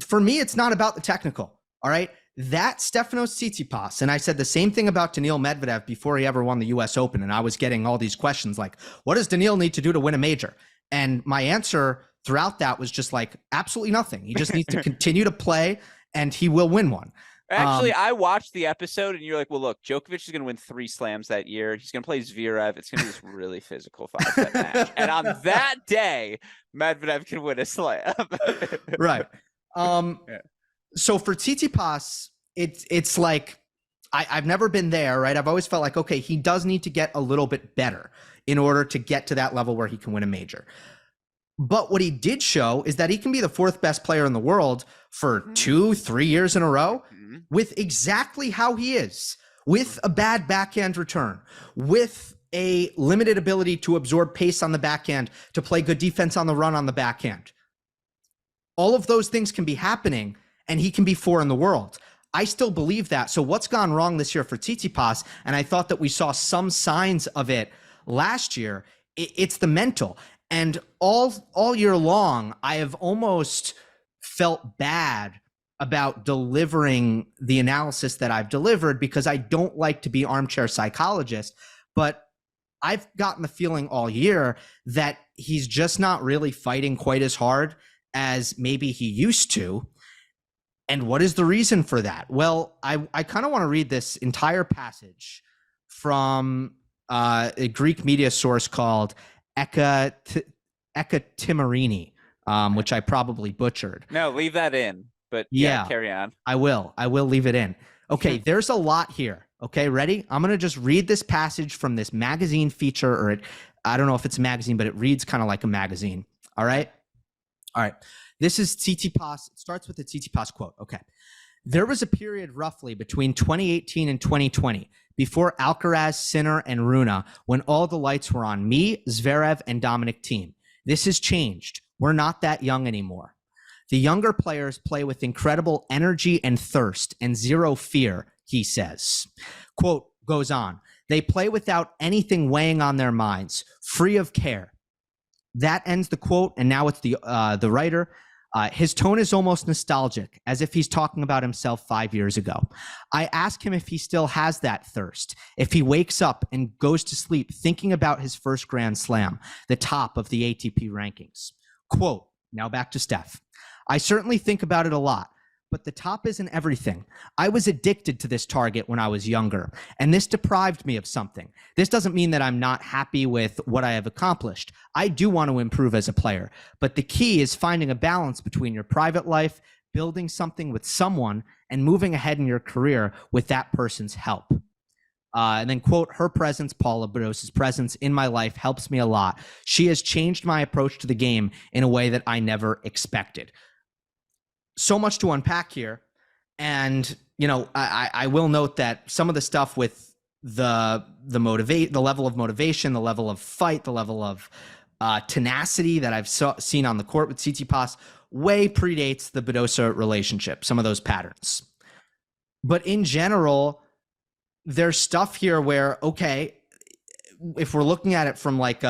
For me, it's not about the technical. All right. That Stefanos Tsitsipas, and I said the same thing about Daniil Medvedev before he ever won the US Open. And I was getting all these questions like, what does Daniil need to do to win a major? And my answer throughout that was just absolutely nothing. He just needs to continue to play and he will win one. Actually, I watched the episode and you're like, well, look, Djokovic is going to win 3 slams that year. He's going to play Zverev. It's going to be this really physical 5-set match. And on that day, Medvedev can win a slam. Right. So for Tsitsipas, it's I've never been there, right? I've always felt okay, he does need to get a little bit better in order to get to that level where he can win a major. But what he did show is that he can be the 4th best player in the world for 2-3 years in a row with exactly how he is, with a bad backhand return, with a limited ability to absorb pace on the backhand, to play good defense on the run on the backhand. All of those things can be happening, and he can be 4 in the world. I still believe that. So what's gone wrong this year for Tsitsipas, and I thought that we saw some signs of it last year, it's the mental. And all year long, I have almost felt bad about delivering the analysis that I've delivered, because I don't like to be armchair psychologist, but I've gotten the feeling all year that he's just not really fighting quite as hard as maybe he used to. And what is the reason for that? Well, I kind of want to read this entire passage from a Greek media source called Ekatimarini, which I probably butchered. No, leave that in. But yeah, carry on. I will leave it in. Okay, there's a lot here. Okay, ready? I'm going to just read this passage from this magazine feature, or I don't know if it's a magazine, but it reads kind of like a magazine. All right? All right. This is Tsitsipas. It starts with the Tsitsipas quote. Okay. There was a period roughly between 2018 and 2020 before Alcaraz, Sinner, and Rune when all the lights were on me, Zverev, and Dominic Thiem. This has changed. We're not that young anymore. The younger players play with incredible energy and thirst and zero fear, he says. Quote goes on, they play without anything weighing on their minds, free of care. That ends the quote, and now it's the writer. His tone is almost nostalgic, as if he's talking about himself 5 years ago. I ask him if he still has that thirst, if he wakes up and goes to sleep thinking about his first Grand Slam, the top of the ATP rankings. Quote, now back to Steph. I certainly think about it a lot, but the top isn't everything. I was addicted to this target when I was younger, and this deprived me of something. This doesn't mean that I'm not happy with what I have accomplished. I do want to improve as a player, but the key is finding a balance between your private life, building something with someone, and moving ahead in your career with that person's help. And then, quote, her presence, Paula Bados's presence in my life helps me a lot. She has changed my approach to the game in a way that I never expected. So much to unpack here. And, you know, I will note that some of the stuff with the level of motivation, the level of fight, the level of tenacity that I've seen on the court with Tsitsipas way predates the Badosa relationship, some of those patterns. But in general, there's stuff here where, okay, if we're looking at it from like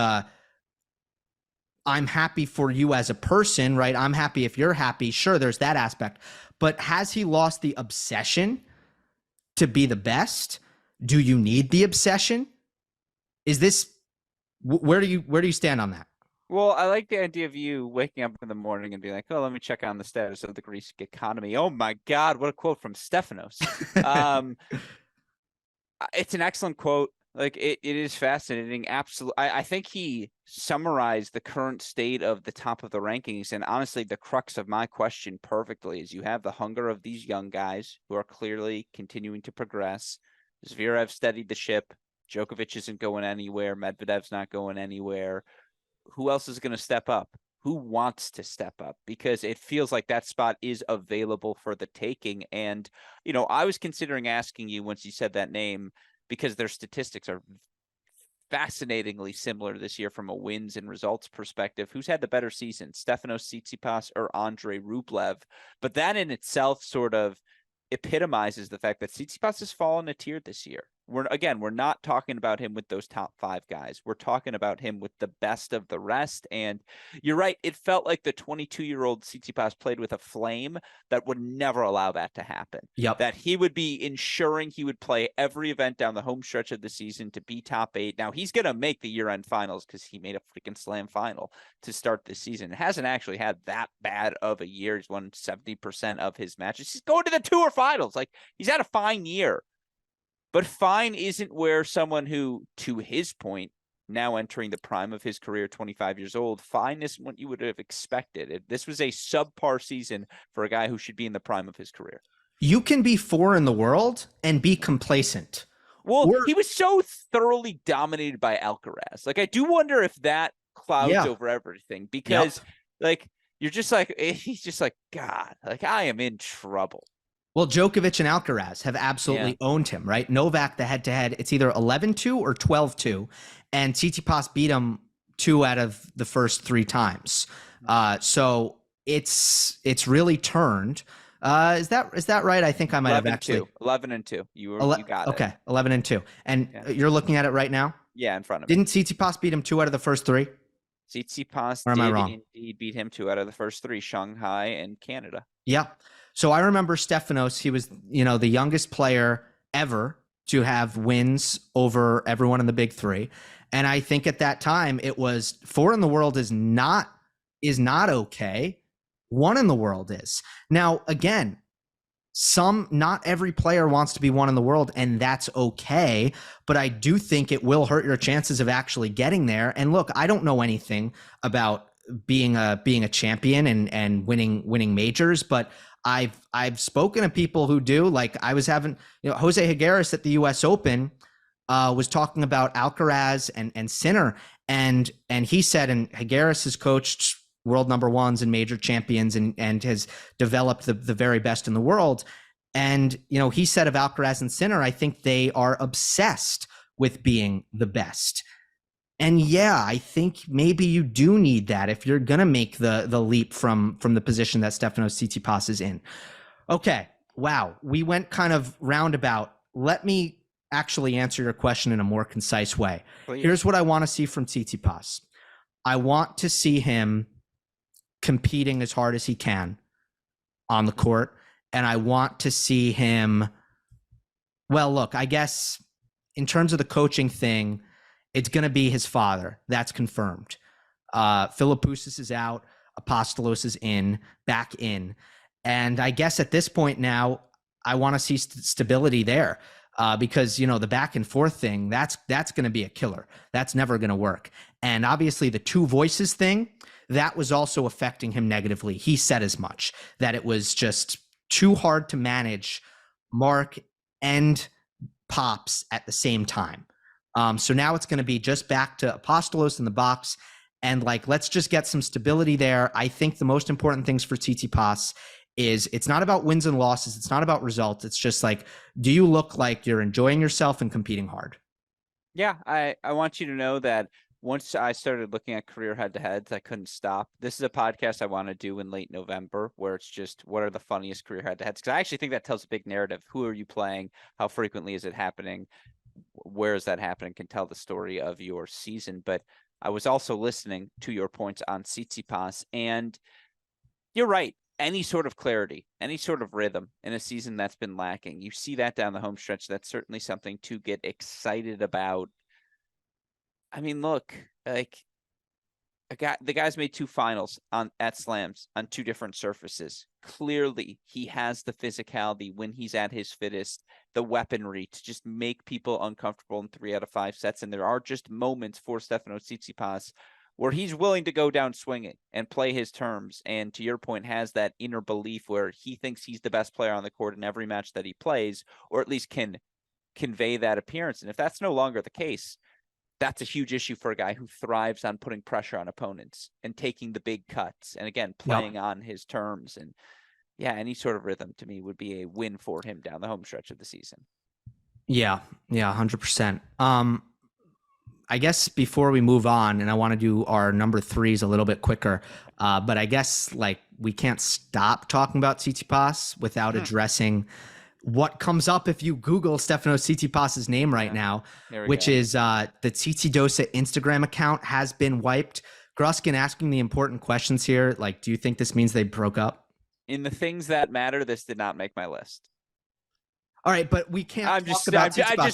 I'm happy for you as a person, right? I'm happy if you're happy. Sure, there's that aspect. But has he lost the obsession to be the best? Do you need the obsession? Is this where do you stand on that? Well, I like the idea of you waking up in the morning and being like, oh, let me check on the status of the Greek economy. Oh my God, what a quote from Stefanos. It's an excellent quote. Like it is fascinating. Absolutely. I think he summarized the current state of the top of the rankings. And honestly, the crux of my question perfectly is you have the hunger of these young guys who are clearly continuing to progress. Zverev steadied the ship. Djokovic isn't going anywhere. Medvedev's not going anywhere. Who else is going to step up? Who wants to step up? Because it feels like that spot is available for the taking. And, you know, I was considering asking you once you said that name, because their statistics are fascinatingly similar this year from a wins and results perspective. Who's had the better season, Stefanos Tsitsipas or Andre Rublev? But that in itself sort of epitomizes the fact that Tsitsipas has fallen a tier this year. We're not talking about him with those top five guys. We're talking about him with the best of the rest. And you're right. It felt like the 22-year-old Tsitsipas played with a flame that would never allow that to happen. Yep. That he would be ensuring he would play every event down the home stretch of the season to be top 8. Now he's going to make the year-end finals because he made a freaking slam final to start this season. It hasn't actually had that bad of a year. He's won 70% of his matches. He's going to the tour finals. Like, he's had a fine year. But fine isn't where someone who, to his point, now entering the prime of his career, 25 years old, fine isn't what you would have expected. This was a subpar season for a guy who should be in the prime of his career. You can be 4 in the world and be complacent. Well, he was so thoroughly dominated by Alcaraz. Like, I do wonder if that clouds over everything, because like, you're just like, he's just like, God, like, I am in trouble. Well, Djokovic and Alcaraz have absolutely owned him, right? Novak, the head-to-head, it's either 11-2 or 12-2, and Tsitsipas beat him 2 out of the first 3 times. So it's really turned. Is that right? I think I might have actually 11-2. You got it. Okay, 11-2, and you're looking at it right now. Yeah, in front of me. Didn't Tsitsipas beat him 2 out of the first 3? Tsitsipas did indeed beat him 2 out of the first 3, Shanghai and Canada. Yeah. So I remember Stefanos, he was, the youngest player ever to have wins over everyone in the big 3. And I think at that time it was 4 in the world is not okay. 1 in the world is. Now, again, not every player wants to be 1 in the world, and that's okay. But I do think it will hurt your chances of actually getting there. And look, I don't know anything about being a champion and winning majors, but I've spoken to people who do. Like, I was having, Jose Higueras at the U.S. Open was talking about Alcaraz and Sinner, and he said, and Higueras has coached world number 1s and major champions and has developed the very best in the world. And, he said of Alcaraz and Sinner, I think they are obsessed with being the best. And yeah, I think maybe you do need that if you're gonna make the leap from the position that Stefanos Tsitsipas is in. Okay, wow, we went kind of roundabout. Let me actually answer your question in a more concise way. Please. Here's what I want to see from Tsitsipas. I want to see him competing as hard as he can on the court, and I want to see him. Well, look, I guess in terms of the coaching thing, it's going to be his father. That's confirmed. Philippoussis is out. Apostolos is back in. And I guess at this point now, I want to see stability there because, you know, the back and forth thing, that's going to be a killer. That's never going to work. And obviously the two voices thing, that was also affecting him negatively. He said as much, that it was just too hard to manage Mark and Pops at the same time. So now it's going to be just back to Apostolos in the box. And like, let's just get some stability there. I think the most important things for Tsitsipas is it's not about wins and losses. It's not about results. It's just like, do you look like you're enjoying yourself and competing hard? Yeah, I want you to know that once I started looking at career head-to-heads, I couldn't stop. This is a podcast I want to do in late November, where it's just what are the funniest career head-to-heads? Because I actually think that tells a big narrative. Who are you playing? How frequently is it happening? Where is that happening? Can tell the story of your season. But I was also listening to your points on Tsitsipas, and you're right. Any sort of clarity, any sort of rhythm in a season that's been lacking. You see that down the home stretch. That's certainly something to get excited about. I mean, look, like the guy's made 2 finals at slams on 2 different surfaces. Clearly, he has the physicality when he's at his fittest, the weaponry to just make people uncomfortable in 3 out of 5 sets. And there are just moments for Stefanos Tsitsipas where he's willing to go down swinging and play his terms. And to your point, has that inner belief where he thinks he's the best player on the court in every match that he plays, or at least can convey that appearance. And if that's no longer the case, that's a huge issue for a guy who thrives on putting pressure on opponents and taking the big cuts. And again, playing on his terms. And yeah, any sort of rhythm to me would be a win for him down the home stretch of the season. Yeah, 100%. I guess before we move on, and I want to do our number 3s a little bit quicker, but I guess like we can't stop talking about Tsitsipas without addressing what comes up if you Google Stefanos Tsitsipas's name right now, which is the Tsitsidosa Instagram account has been wiped. Gruskin asking the important questions here. Like, do you think this means they broke up? In the things that matter, this did not make my list. All right, but we can't I just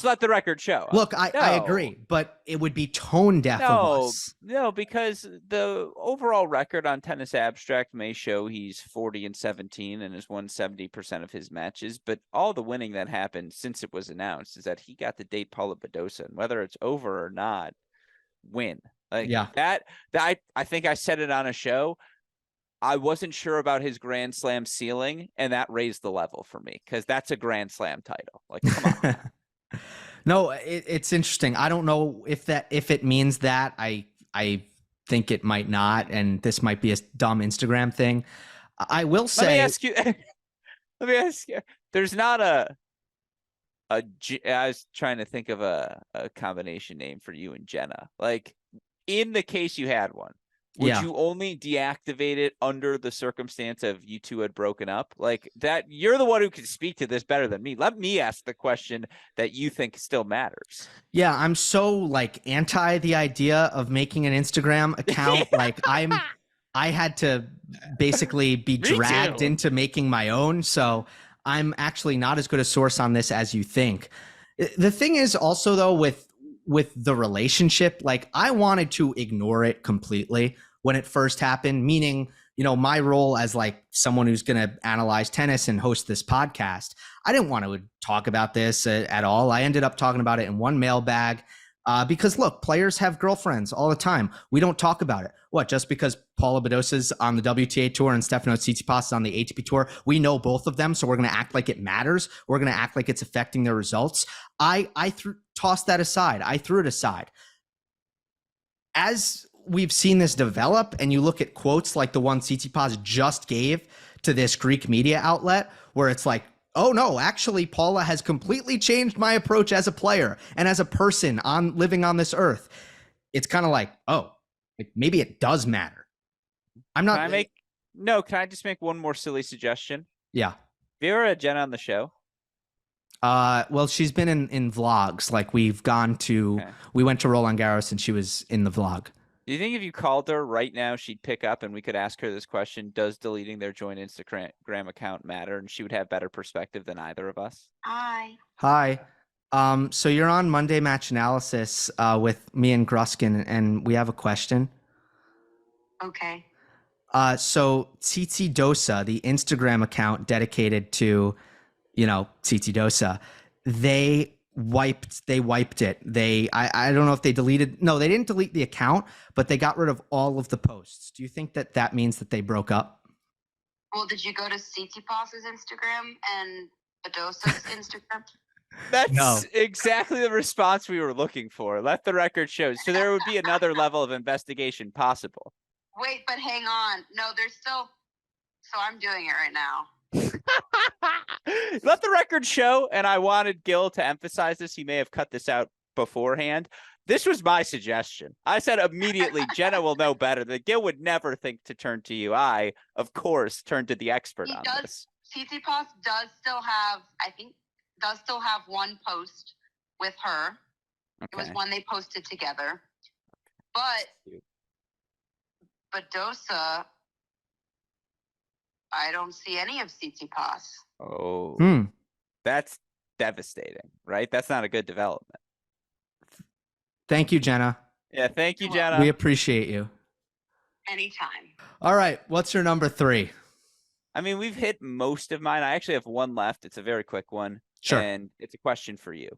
let the record show. Look, I agree, but it would be tone deaf of us. No, because the overall record on Tennis Abstract may show he's 40-17 and has won 70% of his matches, but all the winning that happened since it was announced is that he got to date Paula Badosa, and whether it's over or not, win. Like that I think I said it on a show. I wasn't sure about his Grand Slam ceiling, and that raised the level for me because that's a Grand Slam title. Like, come on. No, it's interesting. I don't know if it means that. I think it might not, and this might be a dumb Instagram thing. I will say. Let me ask you. There's not I was trying to think of a combination name for you and Jenna. Like, in the case you had one. Would you only deactivate it under the circumstance of you two had broken up? Like that, you're the one who can speak to this better than me. Let me ask the question that you think still matters. Yeah, I'm so like anti the idea of making an Instagram account. Like I had to basically be dragged into making my own. So I'm actually not as good a source on this as you think. The thing is also though with the relationship, like I wanted to ignore it completely when it first happened, meaning, you know, my role as like someone who's going to analyze tennis and host this podcast, I didn't want to talk about this at all. I ended up talking about it in one mailbag because look, players have girlfriends all the time. We don't talk about it. What, just because Paula Badosa's on the WTA tour and Stefanos Tsitsipas is on the ATP tour, we know both of them, so we're going to act like it matters. We're going to act like it's affecting their results. I tossed that aside. I threw it aside. As we've seen this develop, and you look at quotes like the one Tsitsipas just gave to this Greek media outlet, where it's like, oh no, actually, Paula has completely changed my approach as a player and as a person living on this earth. it's kind of like, oh, like maybe it does matter. I'm not. Can I just make one more silly suggestion? Yeah. Have you ever had Jenna on the show? Well, she's been in vlogs. Like we went to Roland Garros and she was in the vlog. Do you think if you called her right now, she'd pick up and we could ask her this question? Does deleting their joint Instagram account matter? And she would have better perspective than either of us. Hi. So you're on Monday Match Analysis with me and Gruskin, and we have a question. Okay. So Tsitsidosa, the Instagram account dedicated to, Tsitsidosa, they wiped it. I don't know if they deleted. No, they didn't delete the account, but they got rid of all of the posts. Do you think that means that they broke up? Well, did you go to Tsitsipas's Instagram and Badosa's Instagram? That's exactly the response we were looking for. Let the record show. So there would be another level of investigation possible. Wait, but hang on. No, there's still. So I'm doing it right now. Let the record show, and I wanted Gill to emphasize this. He may have cut this out beforehand. This was my suggestion. I said immediately, Jenna will know better. That Gill would never think to turn to you. I, of course, turned to the expert on this. Tsitsipas does still have one post with her. Okay. It was one they posted together. But Badosa, I don't see any of Tsitsipas. Oh, That's devastating, right? That's not a good development. Thank you, Jenna. Yeah, thank you, Jenna. We appreciate you. Anytime. All right, what's your number 3? I mean, we've hit most of mine. I actually have one left. It's a very quick one. Sure. And it's a question for you.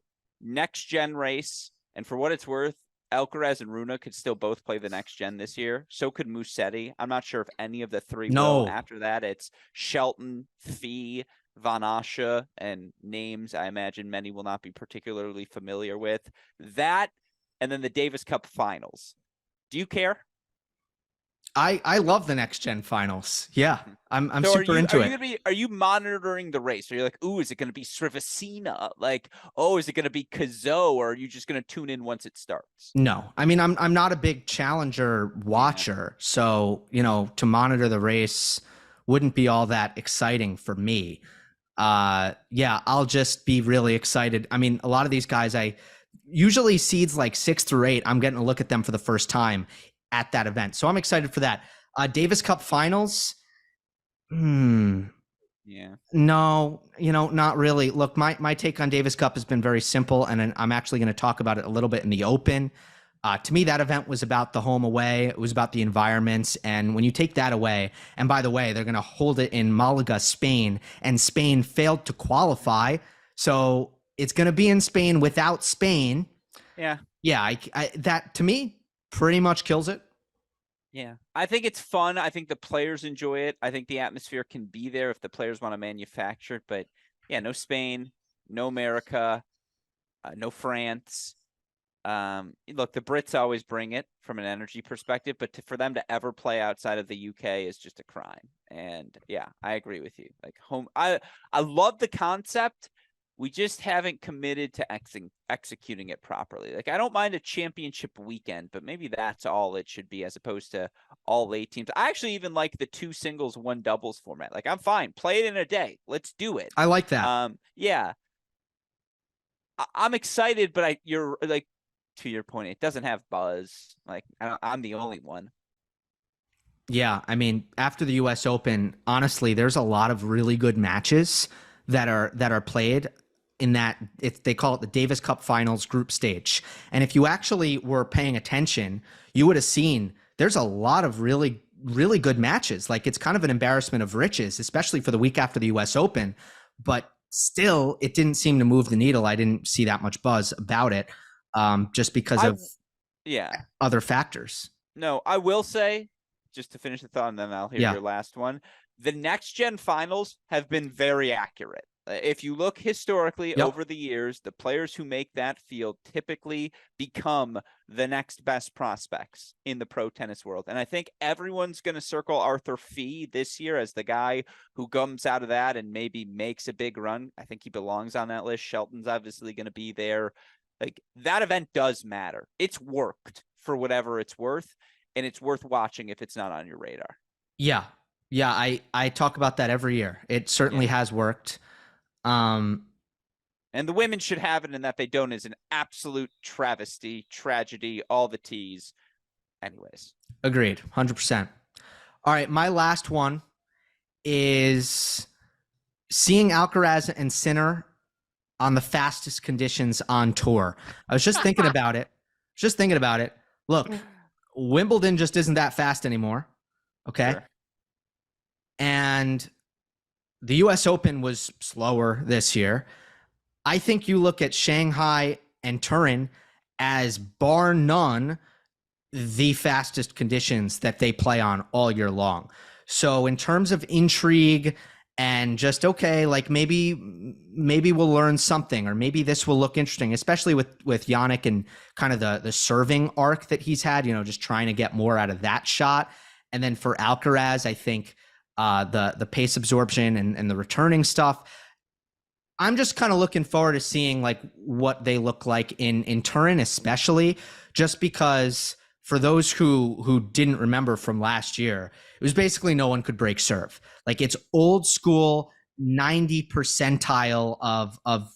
Next gen race, and for what it's worth, Alcaraz and Rune could still both play the next gen this year. So could Musetti. I'm not sure if any of the three will. After that, it's Shelton, Fee, Van Asche, and names I imagine many will not be particularly familiar with. That, and then the Davis Cup finals. Do you care? I love the next gen finals. Yeah, I'm super into it. Are you monitoring the race? Are you like, ooh, is it going to be Srivasina? Like, oh, is it going to be Kazo? Or are you just going to tune in once it starts? No, I mean, I'm not a big challenger watcher, so to monitor the race wouldn't be all that exciting for me. I'll just be really excited. I mean, a lot of these guys, I usually seeds like 6 through 8. I'm getting a look at them for the first time at that event. So I'm excited for that. Davis Cup finals. Yeah. No, not really. Look, my take on Davis Cup has been very simple, and I'm actually going to talk about it a little bit in the Open. To me, that event was about the home away. It was about the environments. And when you take that away, and by the way, they're going to hold it in Malaga, Spain, and Spain failed to qualify. So it's going to be in Spain without Spain. Yeah. Yeah. That to me pretty much kills it. Yeah. I think it's fun. I think the players enjoy it. I think the atmosphere can be there if the players want to manufacture it. But yeah, no Spain, no America, no France. Look, the Brits always bring it from an energy perspective, but for them to ever play outside of the UK is just a crime. And yeah, I agree with you. Like I love the concept. We just haven't committed to executing it properly. Like, I don't mind a championship weekend, but maybe that's all it should be as opposed to all 8 teams. I actually even like the 2 singles, 1 doubles format. Like, I'm fine. Play it in a day. Let's do it. I like that. Yeah. I'm excited, but you're like, to your point, it doesn't have buzz. Like, I'm the only one. Yeah. I mean, after the US Open, honestly, there's a lot of really good matches that are played in that they call it the Davis Cup Finals group stage. And if you actually were paying attention, you would have seen there's a lot of really, really good matches. Like, it's kind of an embarrassment of riches, especially for the week after the US Open, but still it didn't seem to move the needle. I didn't see that much buzz about it, just because of other factors. No, I will say, just to finish the thought, and then I'll hear your last one. The next gen finals have been very accurate. If you look historically over the years, the players who make that field typically become the next best prospects in the pro tennis world. And I think everyone's going to circle Arthur Fee this year as the guy who comes out of that and maybe makes a big run. I think he belongs on that list. Shelton's obviously going to be there. Like, that event does matter. It's worked for whatever it's worth, and it's worth watching if it's not on your radar. Yeah. I talk about that every year. It certainly has worked. And the women should have it, and that they don't is an absolute travesty, tragedy, all the T's. Anyways. Agreed. 100%. All right. My last one is seeing Alcaraz and Sinner on the fastest conditions on tour. I was just thinking about it. Look, Wimbledon just isn't that fast anymore. Okay. Sure. And the US Open was slower this year. I think you look at Shanghai and Turin as bar none the fastest conditions that they play on all year long. So in terms of intrigue and just, okay, like maybe we'll learn something, or maybe this will look interesting, especially with Jannik and kind of the serving arc that he's had, just trying to get more out of that shot. And then for Alcaraz, I think the pace absorption and the returning stuff, I'm just kind of looking forward to seeing like what they look like in Turin, especially just because for those who didn't remember from last year, it was basically no one could break serve. Like it's old school 90 percentile of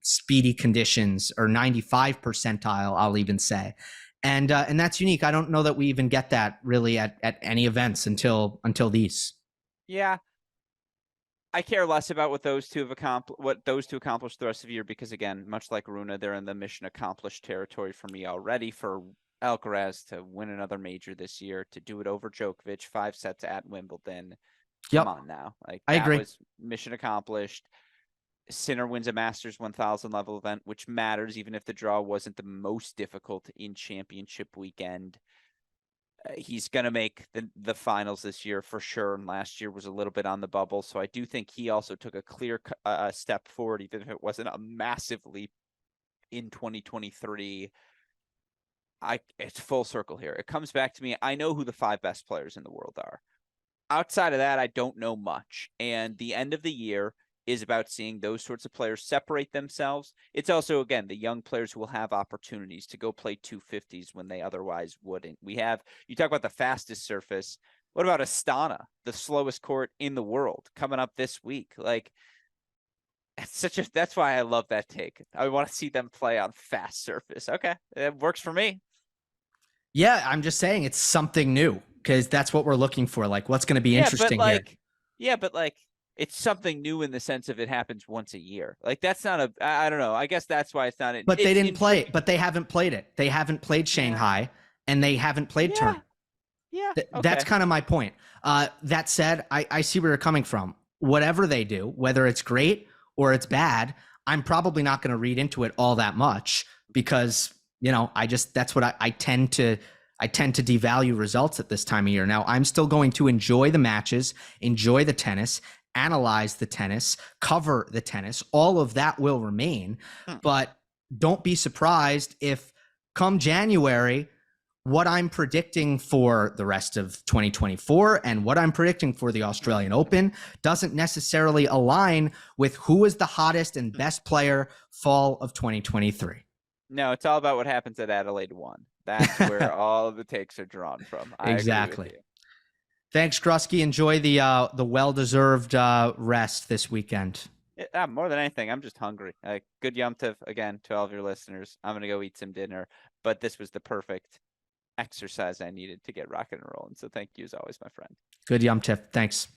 speedy conditions, or 95 percentile, I'll even say. And that's unique. I don't know that we even get that really at any events until these. Yeah. I care less about what those two accomplished the rest of the year, because again, much like Rune, they're in the mission accomplished territory for me already. For Alcaraz to win another major this year, to do it over Djokovic, 5 sets at Wimbledon. Come on now. Like, I agree. Was mission accomplished. Sinner wins a Masters 1000 level event, which matters even if the draw wasn't the most difficult in championship weekend. He's going to make the finals this year for sure. And last year was a little bit on the bubble. So I do think he also took a clear step forward, even if it wasn't a massive leap in 2023. It's full circle here. It comes back to me. I know who the 5 best players in the world are. Outside of that, I don't know much. And the end of the year is about seeing those sorts of players separate themselves. It's also, again, the young players who will have opportunities to go play 250s when they otherwise wouldn't. You talk about the fastest surface. What about Astana, the slowest court in the world, coming up this week? Like, that's why I love that take. I want to see them play on fast surface. Okay, it works for me. Yeah, I'm just saying it's something new, because that's what we're looking for. Like, what's going to be interesting here? Yeah, but it's something new in the sense of it happens once a year. Like, that's not I don't know. I guess that's why it's not. But they didn't play it. But they haven't played it. They haven't played Shanghai, and they haven't played Turin. Yeah, That's kind of my point. That said, I see where you're coming from. Whatever they do, whether it's great or it's bad, I'm probably not going to read into it all that much, because that's what I tend to devalue results at this time of year. Now, I'm still going to enjoy the matches, enjoy the tennis, analyze the tennis, cover the tennis. All of that will remain. But don't be surprised if come January, what I'm predicting for the rest of 2024 and what I'm predicting for the Australian Open doesn't necessarily align with who is the hottest and best player fall of 2023. No, it's all about what happens at Adelaide 1. That's where all of the takes are drawn from. Exactly. Thanks, Grusky. Enjoy the well-deserved rest this weekend. More than anything, I'm just hungry. Good Yom Tov again to all of your listeners. I'm going to go eat some dinner, but this was the perfect exercise I needed to get rocking and rolling. So thank you as always, my friend. Good Yom Tov. Thanks.